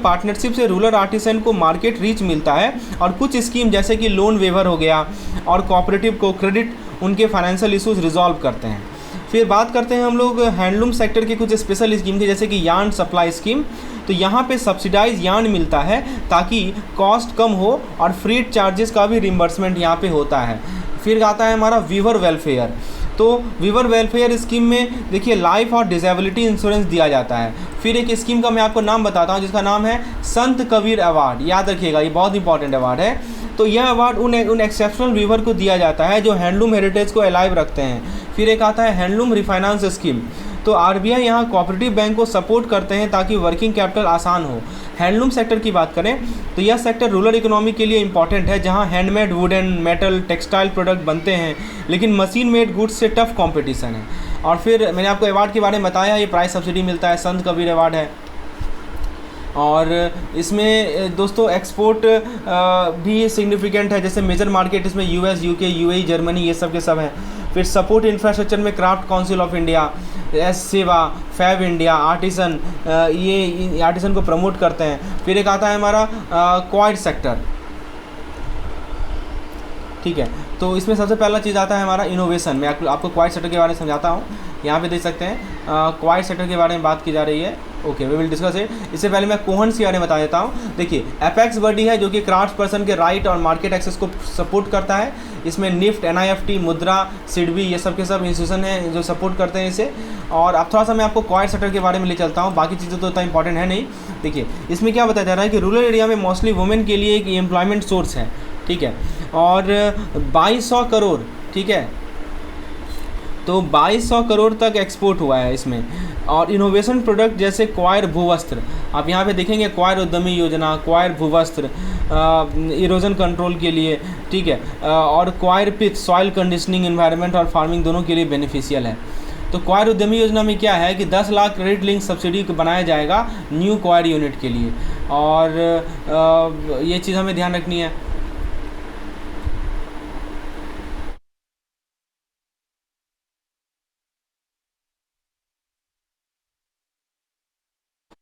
पार्टनरशिप से रूरल आर्टिसन को मार्केट रीच मिलता है, और कुछ स्कीम जैसे कि लोन वेवर हो गया और कोऑपरेटिव को क्रेडिट उनके फाइनेंशियल इश्यूज रिजॉल्व करते हैं। फिर बात करते हैं हम लोग हैंडलूम सेक्टर की कुछ स्पेशल स्कीम की, जैसे कि यार्न सप्लाई स्कीम। तो यहाँ पे सब्सिडाइज यार्न मिलता है ताकि कॉस्ट कम हो, और फ्रीट चार्जेस का भी रिम्बर्समेंट यहाँ पे होता है। फिर आता है हमारा वीवर वेलफेयर। तो वीवर वेलफेयर स्कीम में देखिए लाइफ और डिसेबिलिटी इंश्योरेंस दिया जाता है। फिर एक स्कीम का मैं आपको नाम बताता हूँ जिसका नाम है संत कबीर अवार्ड, याद रखिएगा ये बहुत इंपॉर्टेंट अवार्ड है। तो यह अवार्ड उन एक्सेप्शनल वीवर को दिया जाता है जो हैंडलूम हेरिटेज को अलाइव रखते हैं। फिर एक आता है हैंडलूम रिफाइनेंस स्कीम। तो RBI यहाँ कोऑपरेटिव बैंक को सपोर्ट करते हैं ताकि वर्किंग कैपिटल आसान हो। हैंडलूम सेक्टर की बात करें तो यह सेक्टर रूरल इकोनॉमी के लिए इंपॉर्टेंट है, जहाँ handmade wooden, metal, textile product बनते हैं, लेकिन मशीन मेड गुड्स से टफ कंपटीशन है। और फिर मैंने आपको अवार्ड के बारे में बताया, ये प्राइस सब्सिडी मिलता है, संत कबीर अवार्ड है। और इसमें दोस्तों एक्सपोर्ट भी सिग्निफिकेंट है, जैसे मेजर मार्केट इसमें US, UK, UAE, जर्मनी, ये सब के सब हैं। फिर सपोर्ट इंफ्रास्ट्रक्चर में craft council of India, S सेवा, फैब इंडिया, आर्टिसन, ये आर्टिसन को प्रमोट करते हैं। फिर एक आता है हमारा क्वाइट सेक्टर, ठीक है। तो इसमें सबसे पहला चीज़ आता है हमारा इनोवेशन। मैं आपको क्वाइट सेक्टर के बारे में समझाता हूँ। यहाँ पे देख सकते हैं क्वाइट सेक्टर के बारे में बात की जा रही है। Okay, we will discuss it. इससे पहले मैं कोहन्स के बारे में बता देता हूँ। देखिए, एपेक्स बॉडी है जो कि क्राफ्ट पर्सन के राइट और मार्केट एक्सेस को सपोर्ट करता है। इसमें निफ्ट, NIFT, मुद्रा, सिडबी, ये सब के सब इंस्टीट्यूशन हैं जो सपोर्ट करते हैं इसे। और अब थोड़ा सा मैं आपको क्वाइट सेक्टर के बारे में ले चलता हूँ, बाकी चीज़ें तो इतना इंपॉर्टेंट है नहीं। देखिए, इसमें क्या बताया जा रहा है कि रूरल एरिया में मोस्टली वुमेन के लिए एक एम्प्लॉयमेंट सोर्स है, ठीक है। और 2200 करोड़, ठीक है, तो 2200 करोड़ तक एक्सपोर्ट हुआ है इसमें। और इनोवेशन प्रोडक्ट जैसे क्वायर भूवस्त्र, आप यहाँ पे देखेंगे क्वायर उद्यमी योजना, क्वायर भूवस्त्र इरोजन कंट्रोल के लिए, ठीक है, और coir pitch soil conditioning, environment और फार्मिंग दोनों के लिए बेनिफिशियल है। तो क्वायर उद्यमी योजना में क्या है कि 10 लाख क्रेडिट लिंक सब्सिडी बनाया जाएगा न्यू क्वायर यूनिट के लिए। और ये चीज़ हमें ध्यान रखनी है।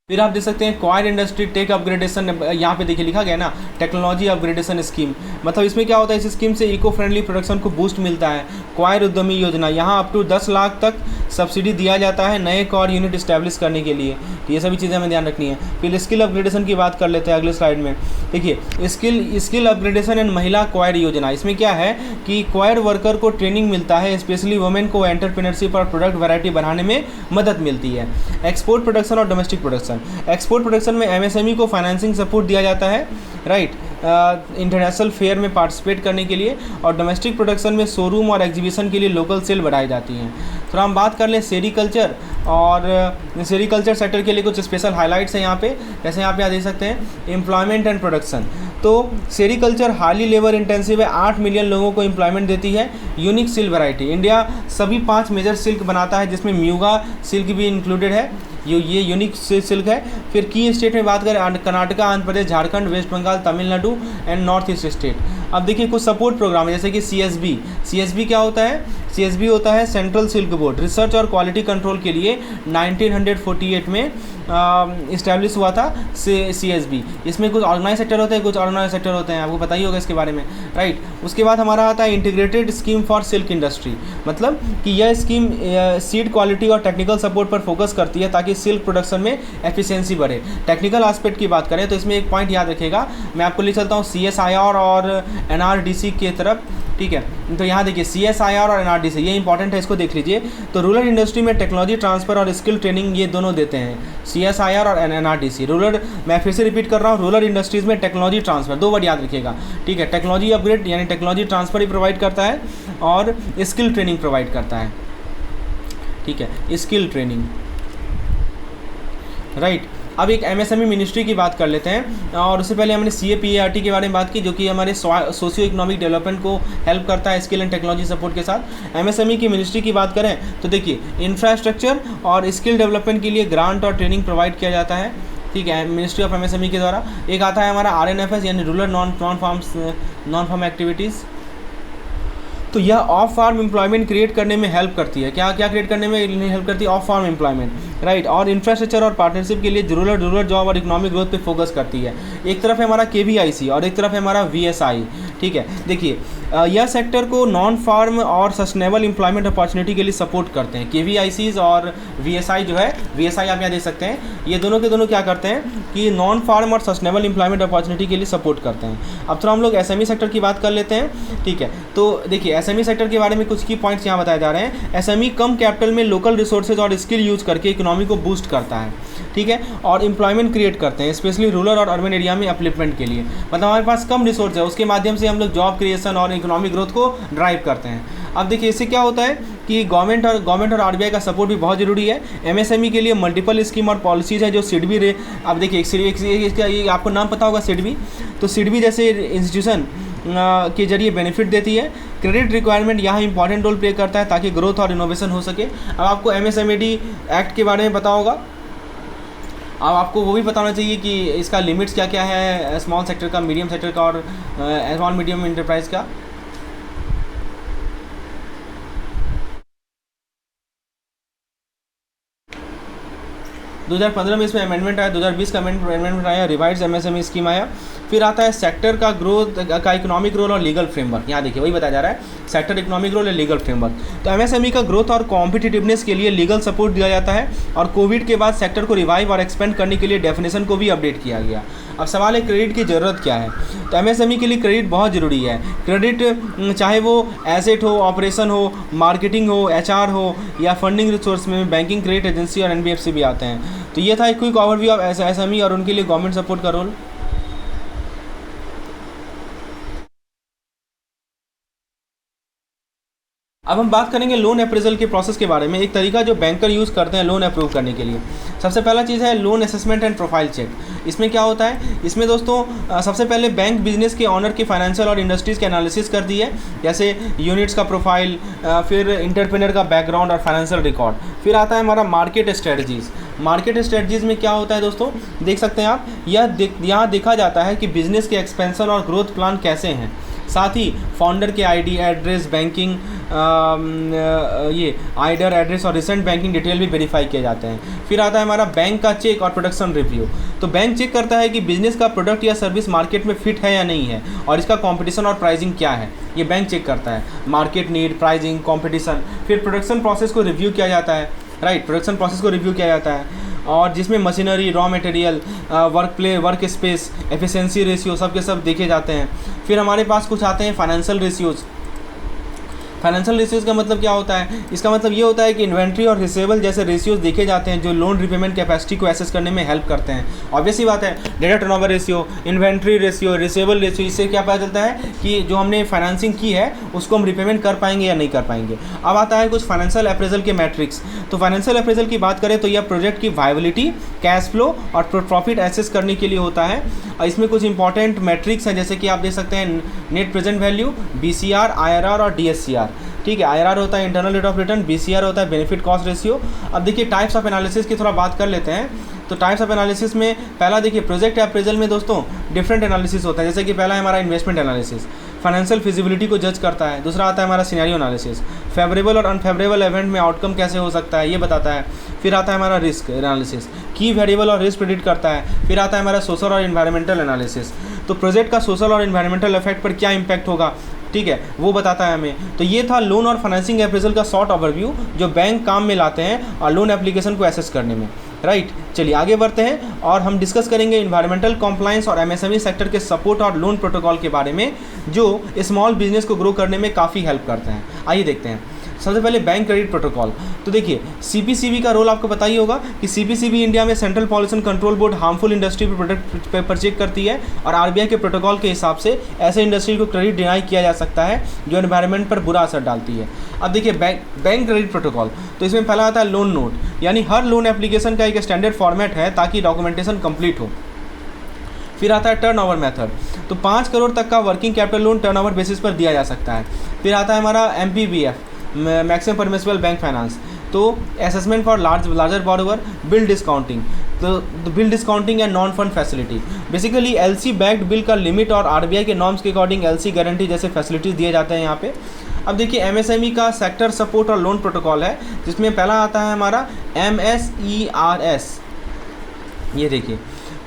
फिर आप देख सकते हैं क्वायर इंडस्ट्री टेक अपग्रेडेशन, यहाँ पे देखिए लिखा गया ना, टेक्नोलॉजी अपग्रेडेशन स्कीम। मतलब इसमें क्या होता है, इस स्कीम से इको फ्रेंडली प्रोडक्शन को बूस्ट मिलता है। क्वायर उद्यमी योजना, यहाँ अप टू 10 लाख तक सब्सिडी दिया जाता है नए क्वायर यूनिट इस्टेब्लिश करने के लिए। तो ये सभी चीज़ें हमें ध्यान रखनी है। फिर स्किल अपग्रेडेशन की बात कर लेते हैं अगले स्लाइड में। देखिए, स्किल अपग्रेडेशन एंड महिला क्वायर योजना, इसमें क्या है कि क्वायर वर्कर को ट्रेनिंग मिलता है, स्पेशली वुमेन को एंटरप्रेन्योरशिप और प्रोडक्ट वैरायटी बढ़ाने में मदद मिलती है। एक्सपोर्ट प्रोडक्शन और डोमेस्टिक प्रोडक्शन, एक्सपोर्ट प्रोडक्शन में MSME को फाइनेंसिंग सपोर्ट दिया जाता है, राइट, इंटरनेशनल फेयर में पार्टिसिपेट करने के लिए। और डोमेस्टिक प्रोडक्शन में शोरूम और एग्जीबिशन के लिए लोकल सेल बढ़ाई जाती हैं। थोड़ा हम बात कर लें सेरीकल्चर, और सेरीकल्चर सेक्टर के लिए कुछ स्पेशल हाइलाइट्स हैं यहाँ पे। जैसे यहाँ पे आप देख सकते हैं एम्प्लॉयमेंट एंड प्रोडक्शन। तो सेरीकल्चर हाईली लेबर इंटेंसिव है, 8 मिलियन लोगों को एम्प्लॉयमेंट देती है। यूनिक सिल्क वैरायटी, इंडिया सभी 5 मेजर सिल्क बनाता है जिसमें म्यूगा सिल्क भी इंक्लूडेड है, ये यूनिक सिल्क है। फिर की स्टेट में बात करें Karnataka, Andhra Pradesh, Jharkhand, West Bengal, Tamil Nadu and north east state. अब देखिए कुछ सपोर्ट प्रोग्राम है जैसे कि CSB क्या होता है, CSB होता है सेंट्रल सिल्क बोर्ड, रिसर्च और क्वालिटी कंट्रोल के लिए 1948 में इस्टेब्लिश हुआ था CSB। इसमें कुछ ऑर्गेनाइज सेक्टर होते हैं, कुछ ऑर्गेनाइज सेक्टर होते हैं, आपको पता ही होगा इसके बारे में, राइट। उसके बाद हमारा आता है integrated scheme for silk industry, मतलब कि यह स्कीम सीड क्वालिटी और टेक्निकल सपोर्ट पर फोकस करती है ताकि सिल्क प्रोडक्शन में एफिशिएंसी बढ़े। टेक्निकल एस्पेक्ट की बात करें तो इसमें एक पॉइंट याद रखिएगा, मैं आपको ले चलता हूँ CSIR और NRDC की तरफ, ठीक है। तो यहाँ देखिए CSIR और NRDC ये इंपॉर्टेंट है, इसको देख लीजिए। तो रूरल इंडस्ट्री में टेक्नोलॉजी ट्रांसफर और स्किल ट्रेनिंग ये दोनों देते हैं, CSIR और NRDC। रूरल, मैं फिर से रिपीट कर रहा हूँ, रूरल इंडस्ट्रीज़ में टेक्नोलॉजी ट्रांसफर, 2 वर्ड याद रखिएगा, ठीक है। टेक्नोलॉजी अपग्रेड यानी टेक्नोलॉजी ट्रांसफर ही प्रोवाइड करता है और स्किल ट्रेनिंग प्रोवाइड करता है, ठीक है, स्किल ट्रेनिंग, राइट। अब एक MSME मिनिस्ट्री की बात कर लेते हैं, और उससे पहले हमने CAPART के बारे में बात की जो कि हमारे सोशियो इकोनॉमिक डेवलपमेंट को हेल्प करता है स्किल एंड टेक्नोलॉजी सपोर्ट के साथ। MSME की मिनिस्ट्री की बात करें तो देखिए इंफ्रास्ट्रक्चर और स्किल डेवलपमेंट के लिए ग्रांट और ट्रेनिंग प्रोवाइड किया जाता है, ठीक है, मिनिस्ट्री ऑफ MSME के द्वारा। एक आता है हमारा RNFS यानी रूरल नॉन फार्म एक्टिविटीज़। तो यह ऑफ फार्म एम्प्लॉयमेंट क्रिएट करने में हेल्प करती है, क्या क्या क्रिएट करने में हेल्प करती है, ऑफ फार्म एम्प्लॉयमेंट, राइट। और इंफ्रास्ट्रक्चर और पार्टनरशिप के लिए रूरल जॉब और इकोनॉमिक ग्रोथ पे फोकस करती है। एक तरफ है हमारा KVIC और एक तरफ है हमारा VSI, ठीक है। देखिए यह सेक्टर को नॉन फार्म और सस्टेनेबल एम्प्लॉयमेंट अपॉर्चुनिटी के लिए सपोर्ट करते हैं। KVICs और VSI जो है, VSI आप यहाँ देख सकते हैं, ये दोनों के दोनों क्या करते हैं कि नॉन फार्म और सस्टेनेबल एम्प्लॉयमेंट अपॉर्चुनिटी के लिए सपोर्ट करते हैं। अब थोड़ा हम लोग SME सेक्टर की बात कर लेते हैं, ठीक है। तो देखिए SME सेक्टर के बारे में कुछ की पॉइंट्स यहाँ बताए जा रहे हैं। SME कम कैपिटल में लोकल रिसोर्सेज और स्किल यूज करके इकोनॉमी को बूस्ट करता है, ठीक है, और एम्प्लॉयमेंट क्रिएट करते हैं स्पेशली रूरल और अर्बन एरिया में अपलिफ्टमेंट के लिए। मतलब हमारे पास कम रिसोर्स है, उसके माध्यम से हम लोग जॉब क्रिएशन और इकोनॉमिक ग्रोथ को ड्राइव करते हैं। अब देखिए इससे क्या होता है कि गवर्नमेंट और RBI का सपोर्ट भी बहुत ज़रूरी है। MSME के लिए मल्टीपल स्कीम और पॉलिसीज़ है जो सिडबी अब देखिए इसका ये आपको नाम पता होगा सिडबी। तो सिडबी जैसे इंस्टीट्यूशन के जरिए बेनिफिट देती है। क्रेडिट रिक्वायरमेंट यहाँ इंपॉर्टेंट रोल प्ले करता है ताकि ग्रोथ और इनोवेशन हो सके। अब आपको MSMED एक्ट के बारे में पता होगा, अब आपको वो भी पता होना चाहिए कि इसका लिमिट्स क्या क्या है, स्मॉल सेक्टर का, मीडियम सेक्टर का और स्मॉल मीडियम इंटरप्राइज का। 2015 में इसमें अमेंडमेंट आया, 2020 का अमेंडमेंट आया, रिवाइज एमएसएमई स्कीम आया। फिर आता है सेक्टर का ग्रोथ का इकोनॉमिक रोल और लीगल फ्रेमवर्क। यहाँ देखिए वही बताया जा रहा है, सेक्टर इकोनॉमिक रोल या लीगल फ्रेमवर्क। तो एमएसएमई का ग्रोथ और कॉम्पिटिटिवनेस के लिए लीगल सपोर्ट दिया जाता है, और कोविड के बाद सेक्टर को रिवाइव और एक्सपेंड करने के लिए डेफिनेशन को भी अपडेट किया गया। अब सवाल है क्रेडिट की ज़रूरत क्या है। तो एमएसएमई के लिए क्रेडिट बहुत ज़रूरी है। क्रेडिट चाहे वो एसेट हो, ऑपरेशन हो, मार्केटिंग हो, एचआर हो, या फंडिंग रिसोर्स में बैंकिंग, क्रेडिट एजेंसी और एनबीएफसी भी आते हैं। तो ये था एक क्विक ओवरव्यू ऑफ एमएसएमई और उनके लिए गवर्नमेंट सपोर्ट का रोल। अब हम बात करेंगे लोन अप्रेजल के प्रोसेस के बारे में। एक तरीका जो बैंकर यूज़ करते हैं लोन अप्रूव करने के लिए, सबसे पहला चीज़ है loan assessment and profile check. इसमें क्या होता है, इसमें दोस्तों सबसे पहले बैंक बिजनेस के ऑनर की फाइनेंशियल और इंडस्ट्रीज़ के एनालिसिस करती है, जैसे यूनिट्स का प्रोफाइल, फिर इंटरप्रेन्योर का बैकग्राउंड और फाइनेंशियल रिकॉर्ड। फिर आता है हमारा मार्केट स्ट्रेटजीज़। मार्केट स्ट्रेटजीज़ में क्या होता है दोस्तों, देख सकते हैं आप, यहाँ देखा जाता है कि बिजनेस के एक्सपेंशन और ग्रोथ प्लान कैसे हैं। साथ ही फाउंडर के आईडी, एड्रेस, बैंकिंग ये आइडर एड्रेस और रिसेंट बैंकिंग डिटेल भी वेरीफाई किए जाते हैं। फिर आता है हमारा बैंक का चेक और प्रोडक्शन रिव्यू। तो बैंक चेक करता है कि बिजनेस का प्रोडक्ट या सर्विस मार्केट में फिट है या नहीं है, और इसका कंपटीशन और प्राइसिंग क्या है, ये बैंक चेक करता है। Market need, pricing, competition. फिर प्रोडक्शन प्रोसेस को रिव्यू किया जाता है, राइट, प्रोडक्शन प्रोसेस को रिव्यू किया जाता है, और जिसमें machinery, raw material, work space, efficiency ratio सब के सब देखे जाते हैं। फिर हमारे पास कुछ आते हैं फाइनेंशियल रेशियोज़। फाइनेंशियल रेशियोज़ का मतलब क्या होता है, इसका मतलब ये होता है कि इन्वेंट्री और रिसीवेबल जैसे रेशियोज़ देखे जाते हैं जो लोन रिपेमेंट कैपेसिटी को एसेस करने में हेल्प करते हैं। ऑब्वियसली बात है, data turnover ratio, inventory ratio, receivable ratio, इससे क्या पता चलता है कि जो हमने फाइनेंसिंग की है उसको हम रिपेमेंट कर पाएंगे या नहीं कर पाएंगे। अब आता है कुछ फाइनेंशियल अप्रेजल के मैट्रिक्स। तो फाइनेंशियल अप्रेजल की बात करें तो यह प्रोजेक्ट की वायबिलिटी, कैश फ्लो और प्रॉफिट एसेस करने के लिए होता है। और इसमें कुछ इंपॉर्टेंट मैट्रिक्स हैं, जैसे कि आप देख सकते हैं net present value, BCR, IRR और डीएससीआर। ठीक है, आईआरआर होता है internal rate of return, BCR होता है बेनिफिट कॉस्ट रेशियो। अब देखिए टाइप्स ऑफ एनालिसिस की थोड़ा बात कर लेते हैं। तो टाइप्स ऑफ एनालिसिस में पहला देखिए प्रोजेक्ट अप्रेजल में दोस्तों डिफरेंट एनालिसिस होता है, जैसे कि पहला है हमारा इन्वेस्टमेंट एनालिसिस, फाइनेंशियल फिजिबिलिटी को जज करता है। दूसरा आता है हमारा सिनेरियो एनालिसिस, फेवरेबल और अनफेवरेबल इवेंट में आउटकम कैसे हो सकता है ये बताता है। फिर आता है हमारा रिस्क एनालिसिस, की वेरिएबल और रिस्क प्रेडिक्ट करता है। फिर आता है हमारा सोशल और एनवायरमेंटल एनालिसिस, तो प्रोजेक्ट का सोशल और एनवायरमेंटल इफेक्ट पर क्या इंपैक्ट होगा, ठीक है, वो बताता है हमें। तो ये था लोन और फाइनेंसिंग अप्रेजल का शॉर्ट ओवरव्यू जो बैंक काम में लाते हैं और लोन एप्लीकेशन को एसेस करने में, राइट। चलिए आगे बढ़ते हैं और हम डिस्कस करेंगे इन्वायरमेंटल कॉम्प्लायंस और एमएसएमई सेक्टर के सपोर्ट और लोन प्रोटोकॉल के बारे में जो स्मॉल बिजनेस को ग्रो करने में काफ़ी हेल्प करते हैं। आइए देखते हैं। सबसे पहले बैंक क्रेडिट प्रोटोकॉल। तो देखिए सीपीसीबी का रोल आपको पता ही होगा कि सीपीसीबी इंडिया में central pollution control board harmful industry product पर चेक करती है, और आरबीआई के प्रोटोकॉल के हिसाब से ऐसे इंडस्ट्री को क्रेडिट डिनाई किया जा सकता है जो एनवायरनमेंट पर बुरा असर डालती है। अब देखिए बैंक क्रेडिट प्रोटोकॉल, तो इसमें पहला आता है लोन नोट, यानी हर लोन एप्लीकेशन का एक स्टैंडर्ड फॉर्मेट है ताकि डॉक्यूमेंटेशन कंप्लीट हो। फिर आता है टर्नओवर मेथड, तो 5 करोड़ तक का working capital loan turnover basis पर दिया जा सकता है। फिर आता है हमारा MPBF, maximum permissible bank finance, तो assessment for larger borrower, bill discounting, तो bill discounting and non fund facility, basically LC backed bill का लिमिट और आरबीआई के नॉर्म्स के अकॉर्डिंग एलसी गारंटी जैसे फैसिलिटीज़ दिए जाते हैं यहाँ पे। अब देखिए एमएसएमई का सेक्टर सपोर्ट और लोन प्रोटोकॉल है, जिसमें पहला आता है हमारा MSERS। ये देखिए,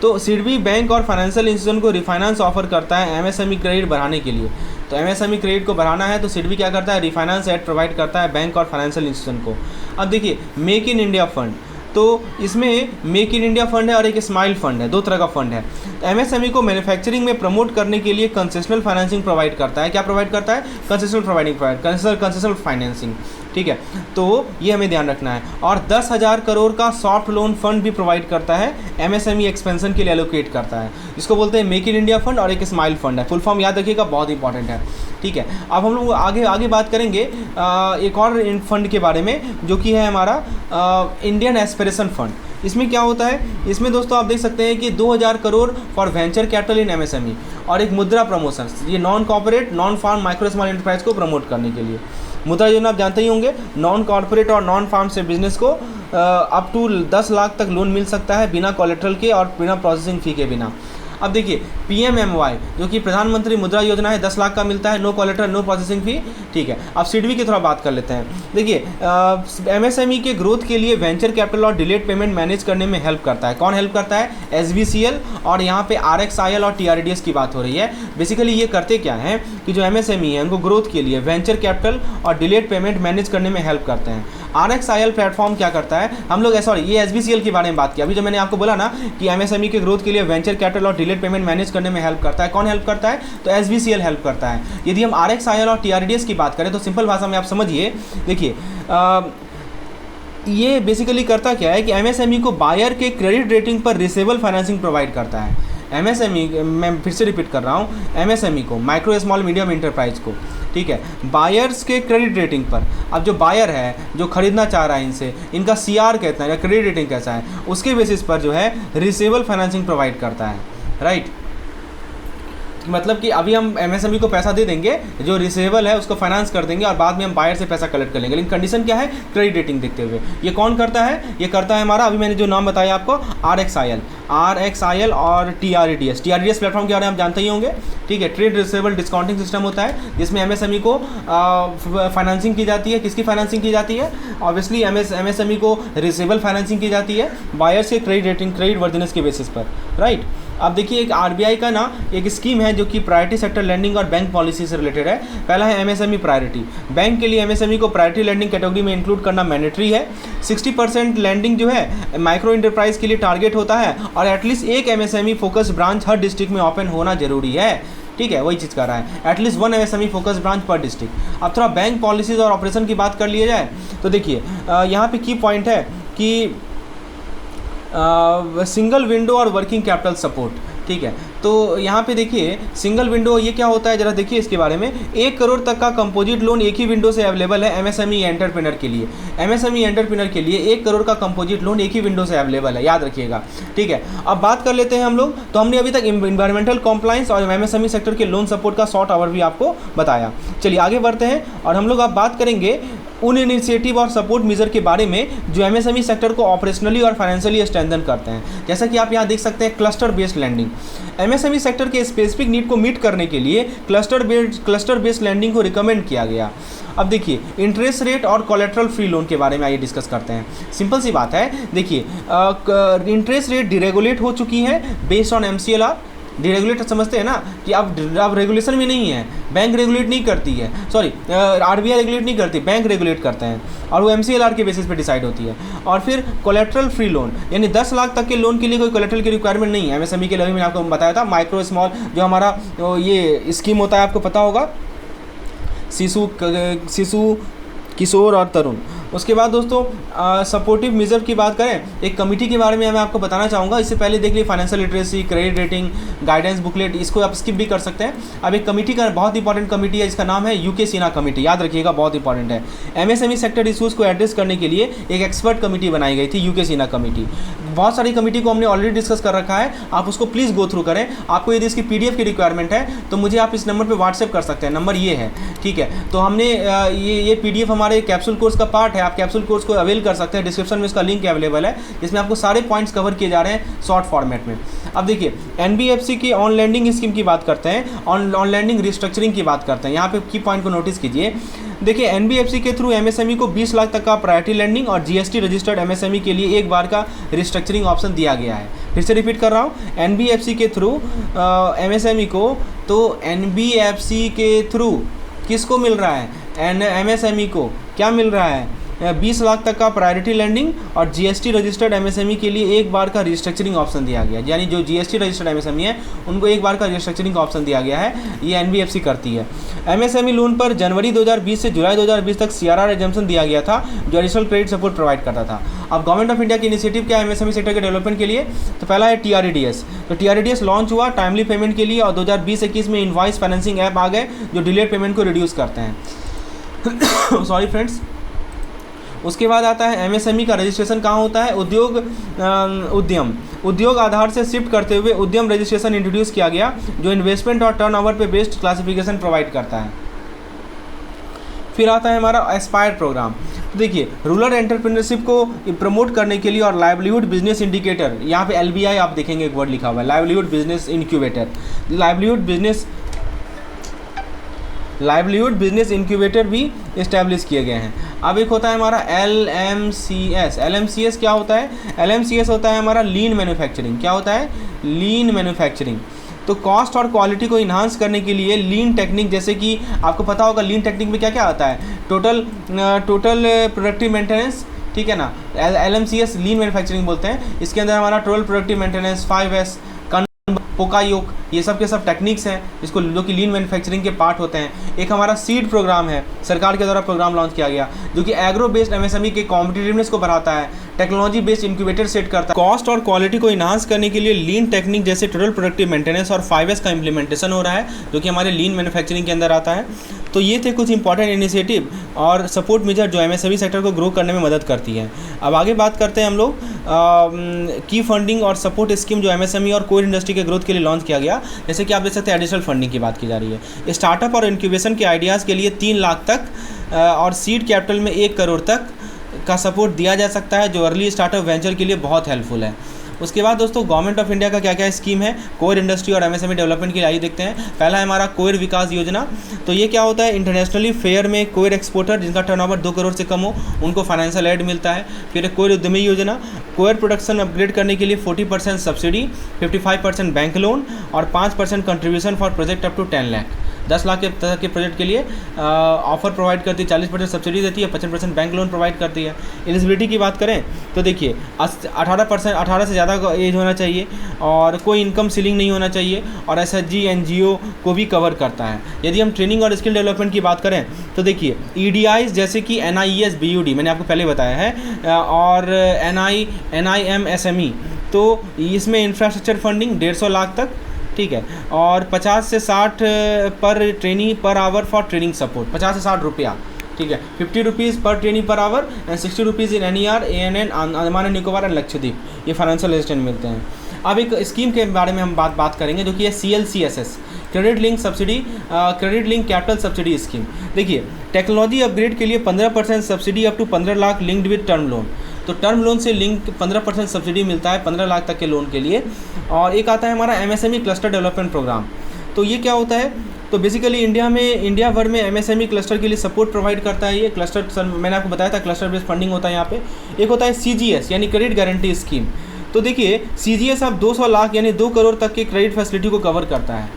तो सिडबी बैंक और फाइनेंशियल इंस्टीट्यूशन को रिफाइनेंस ऑफर करता है एमएसएमई क्रेडिट बढ़ाने के लिए। तो एमएसएमई क्रेडिट को बढ़ाना है तो सिडबी क्या करता है, रिफाइनेंस एड प्रोवाइड करता है बैंक और फाइनेंशियल इंस्टीट्यूशन को। अब देखिए मेक इन इंडिया फंड, तो इसमें मेक इन इंडिया फंड है और एक स्माइल फंड है, दो तरह का फंड है। तो एमएसएमई को मैन्युफैक्चरिंग में प्रमोट करने के लिए कंसेशनल फाइनेंसिंग प्रोवाइड करता है। क्या प्रोवाइड करता है, कंसेशनल फाइनेंसिंग, ठीक है, तो ये हमें ध्यान रखना है। और 10,000 करोड़ का सॉफ्ट लोन फंड भी प्रोवाइड करता है, एमएसएमई एक्सपेंशन के लिए एलोकेट करता है, जिसको बोलते हैं मेक इन इंडिया फंड, और एक स्माइल फंड है। फुल फॉर्म याद रखिएगा, बहुत इंपॉर्टेंट है, ठीक है। अब हम लोग आगे बात करेंगे एक और फंड के बारे में जो कि है हमारा इंडियन एस्पिरेशन फंड। इसमें क्या होता है, इसमें दोस्तों आप देख सकते हैं कि 2,000 crore for venture capital in MSME और एक मुद्रा प्रमोशन, ये non corporate non farm micro small enterprise को प्रमोट करने के लिए। मुद्रा योजना आप जानते ही होंगे, नॉन कॉर्पोरेट और नॉन फार्म से बिजनेस को अप टू 10 लाख तक लोन मिल सकता है बिना कोलेट्रल के और बिना प्रोसेसिंग फ़ी के बिना। अब देखिए PMMY जो कि प्रधानमंत्री मुद्रा योजना है, 10 लाख का मिलता है, no collateral no processing fee. ठीक है, अब सिडबी की थोड़ा बात कर लेते हैं। देखिए MSME के ग्रोथ के लिए वेंचर कैपिटल और डिलेड पेमेंट मैनेज करने में हेल्प करता है। कौन हेल्प करता है? SBCL, और यहाँ पे RXIL और TRDS की बात हो रही है। बेसिकली ये करते क्या हैं कि जो MSME है उनको ग्रोथ के लिए वेंचर कैपिटल और डिलेड पेमेंट मैनेज करने में हेल्प करते हैं। RXIL प्लेटफॉर्म क्या करता है, हम लोग सॉरी ये SBCL के बारे में बात किया अभी, जो मैंने आपको बोला ना कि MSME के ग्रोथ के लिए वेंचर कैपिटल और डिलेड पेमेंट मैनेज करने में हेल्प करता है। कौन हेल्प करता है? तो SBCL हेल्प करता है। यदि हम RXIL और TRDS की बात करें तो सिंपल भाषा में आप समझिए, देखिए ये बेसिकली करता क्या है कि MSME को बायर के क्रेडिट रेटिंग पर रिसेबल फाइनेंसिंग प्रोवाइड करता है। MSME, मैं फिर से रिपीट कर रहा हूँ, MSME को, माइक्रो स्मॉल मीडियम इंटरप्राइज को, ठीक है, बायर्स के क्रेडिट रेटिंग पर, अब जो बायर है जो खरीदना चाह रहा है इनसे, इनका CR कहते हैं या क्रेडिट रेटिंग कैसा है, उसके बेसिस पर जो है रिसेबल फाइनेंसिंग प्रोवाइड करता है। राइट, मतलब कि अभी हम MSME को पैसा दे देंगे, जो रिसेबल है उसको फाइनेंस कर देंगे और बाद में हम बायर से पैसा कलेक्ट कर लेंगे, लेकिन कंडीशन क्या है? क्रेडिट रेटिंग देखते हुए। ये कौन करता है? ये करता है हमारा, अभी मैंने जो नाम बताया आपको, RXIL और TRDS प्लेटफॉर्म के बारे में आप जानते ही होंगे। ठीक है, ट्रेड रिसेबल डिस्काउंटिंग सिस्टम होता है जिसमें MSME को फाइनेंसिंग की जाती है। किसकी फाइनेंसिंग की जाती है? ऑब्वियसली MSME को रिसेबल फाइनेंसिंग की जाती है बायर्स के क्रेडिट रेटिंग, क्रेडिट वर्दिनेस के बेसिस पर। राइट, अब देखिए एक RBI का ना एक स्कीम है जो कि प्रायोरिटी सेक्टर लैंडिंग और बैंक पॉलिसी से रिलेटेड है। पहला है MSME प्रायोरिटी। बैंक के लिए MSME को प्रायोरिटी लैंडिंग कैटेगरी में इंक्लूड करना मैंडेटरी है। 60% लैंडिंग जो है माइक्रो इंटरप्राइज के लिए टारगेट होता है और एटलीस्ट एक MSME फोकस ब्रांच हर डिस्ट्रिक्ट में ओपन होना जरूरी है। ठीक है, वही चीज़ कर रहा है, एटलीस्ट 1 MSME फोकस ब्रांच पर डिस्ट्रिक्ट। अब थोड़ा बैंक पॉलिसीज़ और ऑपरेशन की बात कर लिया जाए तो देखिए यहाँ पे की पॉइंट है कि सिंगल विंडो और वर्किंग कैपिटल सपोर्ट। ठीक है, तो यहाँ पे देखिए सिंगल विंडो ये क्या होता है, ज़रा देखिए इसके बारे में। 1 करोड़ तक का कंपोजिट लोन एक ही विंडो से अवेलेबल है MSME एंटरप्रेन्योर के लिए। MSME एंटरप्रेन्योर के लिए 1 करोड़ का कंपोजिट लोन एक ही विंडो से अवेलेबल है, याद रखिएगा। ठीक है, अब बात कर लेते हैं हम लोग। तो हमने अभी तक इन्वायरमेंटल कॉम्प्लाइंस और MSME सेक्टर के लोन सपोर्ट का शॉर्ट ओवरव्यू आपको बताया। चलिए आगे बढ़ते हैं और हम लोग अब बात करेंगे उन इनिशिएटिव और सपोर्ट मेजर के बारे में जो MSME सेक्टर को ऑपरेशनली और फाइनेंशियली स्ट्रेंथन करते हैं। जैसा कि आप यहाँ देख सकते हैं cluster based lending. MSME sector के स्पेसिफिक नीड को मीट करने के लिए क्लस्टर बेस्ड लैंडिंग को रिकमेंड किया गया। अब देखिए इंटरेस्ट रेट और कोलेटरल फ्री लोन के बारे में आइए डिस्कस करते हैं। सिंपल सी बात है, देखिए इंटरेस्ट रेट डिरेगुलेट हो चुकी है बेस्ड ऑन MCLR। डिरेगुलेट समझते हैं ना कि अब रेगुलेशन में नहीं है, बैंक रेगुलेट नहीं करती है, सॉरी RBI रेगुलेट नहीं करती, बैंक रेगुलेट करते हैं और वो MCLR के बेसिस पे डिसाइड होती है। और फिर कोलेटरल फ्री लोन, यानी 10 लाख तक के लोन के लिए कोई कोलेटरल की रिक्वायरमेंट नहीं है। MSME के लिए मैंने आपको बताया था, माइक्रो स्मॉल जो हमारा ये स्कीम होता है आपको पता होगा, शिशु किशोर और तरुण। उसके बाद दोस्तों सपोर्टिव मेजर की बात करें, एक कमेटी के बारे में मैं आपको बताना चाहूँगा। इससे पहले देख लीजिए financial literacy, credit rating, guidance booklet, इसको आप स्किप भी कर सकते हैं। अब एक कमेटी का बहुत इंपॉर्टेंट कमेटी है, इसका नाम है UK सिन्हा कमेटी, याद रखिएगा बहुत इंपॉर्टेंट है। MSME सेक्टर इशूज़ को एड्रेस करने के लिए एक एक्सपर्ट कमेटी बनाई गई थी, UK सिन्हा कमेटी। बहुत सारी कमेटी को हमने ऑलरेडी डिस्कस कर रखा है, आप उसको प्लीज़ गो थ्रू करें। आपको यदि इसकी PDF की रिक्वायरमेंट है तो मुझे आप इस नंबर पर व्हाट्सएप कर सकते हैं, नंबर ये है। ठीक है, तो हमने ये PDF हमारे कैप्सूल कोर्स का पार्ट है, आप कैप्सूल कोर्स को अवेल कर सकते हैं। डिस्क्रिप्शन में इसका लिंक अवेलेबल है जिसमें आपको सारे पॉइंट्स कवर किए जा रहे हैं शॉर्ट फॉर्मेट में। अब देखिए NBFC की ऑन लैंडिंग स्कीम की बात करते हैं, ऑन लैंडिंग रिस्ट्रक्चरिंग की बात करते हैं। यहाँ पे की पॉइंट को नोटिस कीजिए। देखिए NBFC के थ्रू MSME को 20 लाख तक का प्रायोरिटी लैंडिंग और GST रजिस्टर्ड MSME के लिए एक बार का रिस्ट्रक्चरिंग ऑप्शन दिया गया है। फिर से रिपीट कर रहा हूँ, NBFC के थ्रू MSME को, तो NBFC के थ्रू किसको मिल रहा है? MSME को क्या मिल रहा है? 20 लाख तक का प्रायोरिटी लैंडिंग और GST रजिस्टर्ड MSME के लिए एक बार का रिस्ट्रक्चरिंग ऑप्शन दिया गया है। यानी जो GST रजिस्टर्ड MSME है उनको एक बार का रिस्ट्रक्चरिंग ऑप्शन दिया गया है, ये NBFC करती है। MSME लोन पर जनवरी 2020 से जुलाई 2020 तक CRR एग्जम्पशन दिया गया था जो एडिशनल क्रेडिट सपोर्ट प्रोवाइड करता था। अब गवर्नमेंट ऑफ इंडिया की इनिशिएटिव क्या है MSME सेक्टर के डेवलपमेंट के लिए? तो पहला है TRDS। तो TRDS लॉन्च हुआ टाइमली पेमेंट के लिए और 2020-21 में इनवॉइस फाइनेंसिंग ऐप आ गए जो डिलेड पेमेंट को रिड्यूस करते हैं। Sorry friends. उसके बाद आता है MSME का रजिस्ट्रेशन कहाँ होता है? उद्योग आधार से शिफ्ट करते हुए उद्यम रजिस्ट्रेशन इंट्रोड्यूस किया गया जो इन्वेस्टमेंट और टर्नओवर पे बेस्ड क्लासिफिकेशन प्रोवाइड करता है। फिर आता है हमारा एस्पायर प्रोग्राम। तो देखिए रूरल एंटरप्रेन्योरशिप को प्रमोट करने के लिए और लाइवलीहुड बिजनेस इंडिकेटर, यहाँ पे LBI आप देखेंगे एक वर्ड लिखा हुआ है, livelihood business incubator, livelihood business incubator भी इस्टेब्लिश किए गए हैं। अब एक होता है हमारा LMCS क्या होता है? LMCS होता है हमारा लीन मैन्युफैक्चरिंग। क्या होता है? लीन मैन्युफैक्चरिंग। तो कॉस्ट और क्वालिटी को इन्हांस करने के लिए लीन टेक्निक, जैसे कि आपको पता होगा लीन टेक्निक में क्या क्या आता है, टोटल प्रोडक्टिव मेंटेनेंस, ठीक है ना, LMCS लीन मैन्युफैक्चरिंग बोलते हैं। इसके अंदर हमारा टोटल प्रोडक्टिव मेंटेनेंस, 5S, पोकायोग, ये सब के सब टेक्निक्स हैं इसको, जो कि लीन मैन्युफैक्चरिंग के पार्ट होते हैं। एक हमारा सीड प्रोग्राम है, सरकार के द्वारा प्रोग्राम लॉन्च किया गया, जो कि एग्रो बेस्ड MSME के कॉम्पिटिटिवनेस को बढ़ाता है, टेक्नोलॉजी बेस्ड इंक्यूबेटर सेट करता है। कॉस्ट और क्वालिटी को इन्हांस करने के लिए लीन टेक्निक जैसे टोटल प्रोडक्टिव मेंटेनेंस और 5S का इंप्लीमेंटेशन हो रहा है, जो कि हमारे लीन मैन्युफैक्चरिंग के अंदर आता है। तो ये थे कुछ इंपॉर्टेंट इनिशिएटिव और सपोर्ट मेजर जो MSME सेक्टर को ग्रो करने में मदद करती है। अब आगे बात करते हैं हम लोग की फंडिंग और सपोर्ट स्कीम जो MSME और कोर इंडस्ट्री के ग्रोथ के लिए लॉन्च किया गया। जैसे कि आप देख सकते हैं एडिशनल फंडिंग की बात की जा रही है। स्टार्टअप और इंक्यूबेशन के आइडियाज़ के लिए 3 लाख तक और सीड कैपिटल में 1 करोड़ तक का सपोर्ट दिया जा सकता है, जो अर्ली स्टार्टअप वेंचर के लिए बहुत हेल्पफुल है। उसके बाद दोस्तों गवर्नमेंट ऑफ इंडिया का क्या क्या स्कीम है कोर इंडस्ट्री और MSME डेवलपमेंट के लिए, आइए देखते हैं। पहला है हमारा कोर विकास योजना। तो ये क्या होता है? इंटरनेशनली फेयर में कोर एक्सपोर्टर जिनका टर्नओवर 2 करोड़ से कम हो उनको फाइनेंशियल एड मिलता है। फिर कोर उद्यमी योजना, कोर प्रोडक्शन अपग्रेड करने के लिए 40% सब्सिडी, 55% बैंक लोन और 5% contribution for project up to 10 lakh. 10 lakh के प्रोजेक्ट के लिए ऑफर प्रोवाइड करती है, 40% सब्सिडी देती है, 55% बैंक लोन प्रोवाइड करती है। एलिजिबिलिटी की बात करें तो देखिए 18 से ज़्यादा एज होना चाहिए और कोई इनकम सीलिंग नहीं होना चाहिए और SHG NGO को भी कवर करता है। यदि हम ट्रेनिंग और स्किल डेवलपमेंट की बात करें तो देखिए EDIs जैसे कि NIES BUD मैंने आपको पहले बताया है और NIM SME, तो इसमें इंफ्रास्ट्रक्चर फंडिंग 150 लाख तक, ठीक है, और 50 से 60 पर trainee per hour for training support, 50 से 60 रुपया, ठीक है, 50 रुपीज़ पर training per hour and 60 rupees in NER ANN Andaman and Nicobar and Lakshadweep, ये फाइनेंशियल असिस्टेंस मिलते हैं। अब एक स्कीम के बारे में हम बात करेंगे जो कि है CLCSS, credit link subsidy, credit link capital subsidy scheme. देखिए टेक्नोलॉजी अपग्रेड के लिए 15% subsidy up to 15 lakh linked with term loan. तो टर्म लोन से लिंक 15% सब्सिडी मिलता है 15 लाख तक के लोन के लिए। और एक आता है हमारा MSME क्लस्टर डेवलपमेंट प्रोग्राम। तो ये क्या होता है? तो बेसिकली इंडिया भर में MSME क्लस्टर के लिए सपोर्ट प्रोवाइड करता है। ये क्लस्टर सर मैंने आपको बताया था क्लस्टर बेस्ड फंडिंग होता है यहाँ पे। एक होता है CGS यानी क्रेडिट गारंटी स्कीम। तो देखिए CGS अब 200 लाख यानी 2 करोड़ तक की क्रेडिट फैसिलिटी को कवर करता है।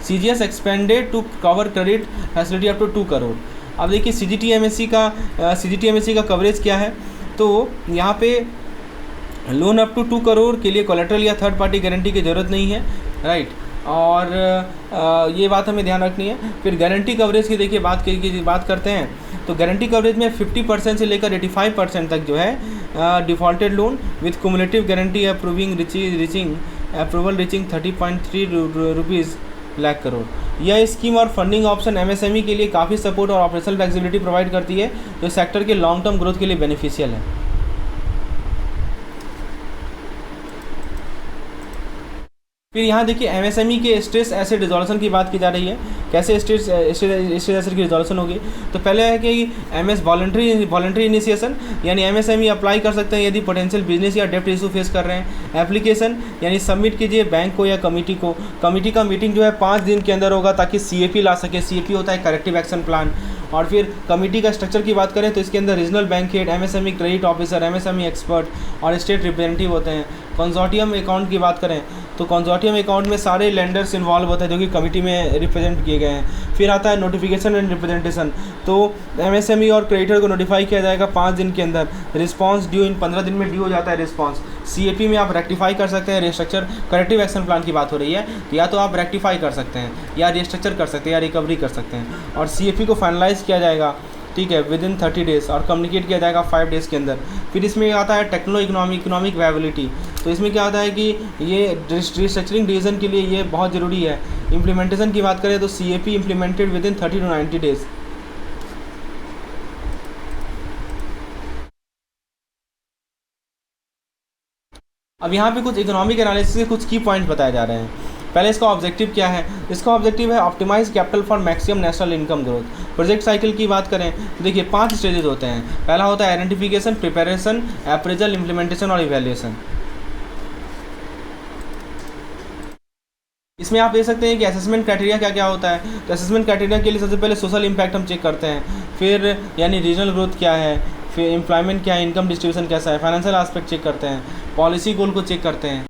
CGS expanded to cover credit facility up to 2 crore. अब देखिए CGTMSE का कवरेज क्या है? तो यहाँ पे लोन अप टू 2 करोड़ के लिए कोलेटरल या थर्ड पार्टी गारंटी की ज़रूरत नहीं है, राइट। और ये बात हमें ध्यान रखनी है। फिर गारंटी कवरेज की देखिए बात करते हैं तो गारंटी कवरेज में 50% से लेकर 85% तक जो है defaulted loan with cumulative guarantee approval reaching 30.3 rupees lakh crore. यह स्कीम और फंडिंग ऑप्शन MSME के लिए काफ़ी सपोर्ट और ऑपरेशनल फ्लेक्सिबिलिटी प्रोवाइड करती है, जो सेक्टर के लॉन्ग टर्म ग्रोथ के लिए बेनिफिशियल है। फिर यहाँ देखिए MSME के स्ट्रेस एसेट रिजोल्यूशन की बात की जा रही है। कैसे स्ट्रेस एसेट की रिजोल्यूशन होगी? तो पहले है कि वॉलंटरी इनिशिएशन यानी MSME अप्लाई कर सकते हैं यदि पोटेंशियल बिजनेस या डेप्ट इशू फेस कर रहे हैं। एप्लीकेशन यानी सबमिट कीजिए बैंक को या कमिटी को। कमिटी का मीटिंग जो है 5 दिन के अंदर होगा ताकि CAP ला सके। CAP होता है करेक्टिव एक्शन प्लान। और फिर कमिटी का स्ट्रक्चर की बात करें तो इसके अंदर regional bank head, MSME credit officer, MSME expert और स्टेट रिप्रेजेंटेटिव होते हैं। कंसोर्टियम अकाउंट की बात करें तो कंसोर्टियम अकाउंट में सारे लेंडर्स इन्वॉल्व होते हैं जो कि कमिटी में रिप्रेजेंट किए गए हैं। फिर आता है नोटिफिकेशन एंड रिप्रेजेंटेशन। तो MSME और क्रेडिटर को नोटिफाई किया जाएगा 5 दिन के अंदर। रिस्पांस ड्यू इन 15 दिन में ड्यू हो जाता है रिस्पांस। CAP में आप रेक्टिफाई कर सकते हैं। रिस्ट्रक्चर करेक्टिव एक्शन प्लान की बात हो रही है तो या तो आप रेक्टिफाई कर सकते हैं या रिस्ट्रक्चर कर सकते हैं या रिकवरी कर सकते हैं। और CAP को फाइनलाइज किया जाएगा, ठीक है, विद इन 30 डेज़ और कम्युनिकेट किया जाएगा 5 डेज़ के अंदर। फिर इसमें आता है टेक्नो इकोनॉमिक वायबिलिटी। तो इसमें क्या आता है कि ये रिस्ट्रक्चरिंग डिवीज़न के लिए ये बहुत ज़रूरी है। इम्प्लीमेंटेशन की बात करें तो CAP implemented with in 30 to 90 days. अब यहाँ पे कुछ इकोनॉमिक एनालिसिस के कुछ की पॉइंट बताए जा रहे हैं। पहले इसका ऑब्जेक्टिव क्या है? इसका ऑब्जेक्टिव है optimize capital for maximum national income growth. Project cycle की बात करें तो देखिए 5 स्टेजेस होते हैं। पहला होता है आइडेंटिफिकेशन, प्रिपरेशन, अप्रेजल, इम्प्लीमेंटेशन और इवैल्यूएशन। इसमें आप देख सकते हैं कि असेसमेंट क्राइटेरिया क्या क्या होता है। तो असेसमेंट क्राइटेरिया के लिए सबसे पहले सोशल इम्पैक्ट हम चेक करते हैं, फिर यानी रीजनल ग्रोथ क्या है, फिर एम्प्लॉयमेंट क्या है, इनकम डिस्ट्रीब्यूशन कैसा है, फाइनेंशियल एस्पेक्ट चेक करते हैं, पॉलिसी गोल को चेक करते हैं।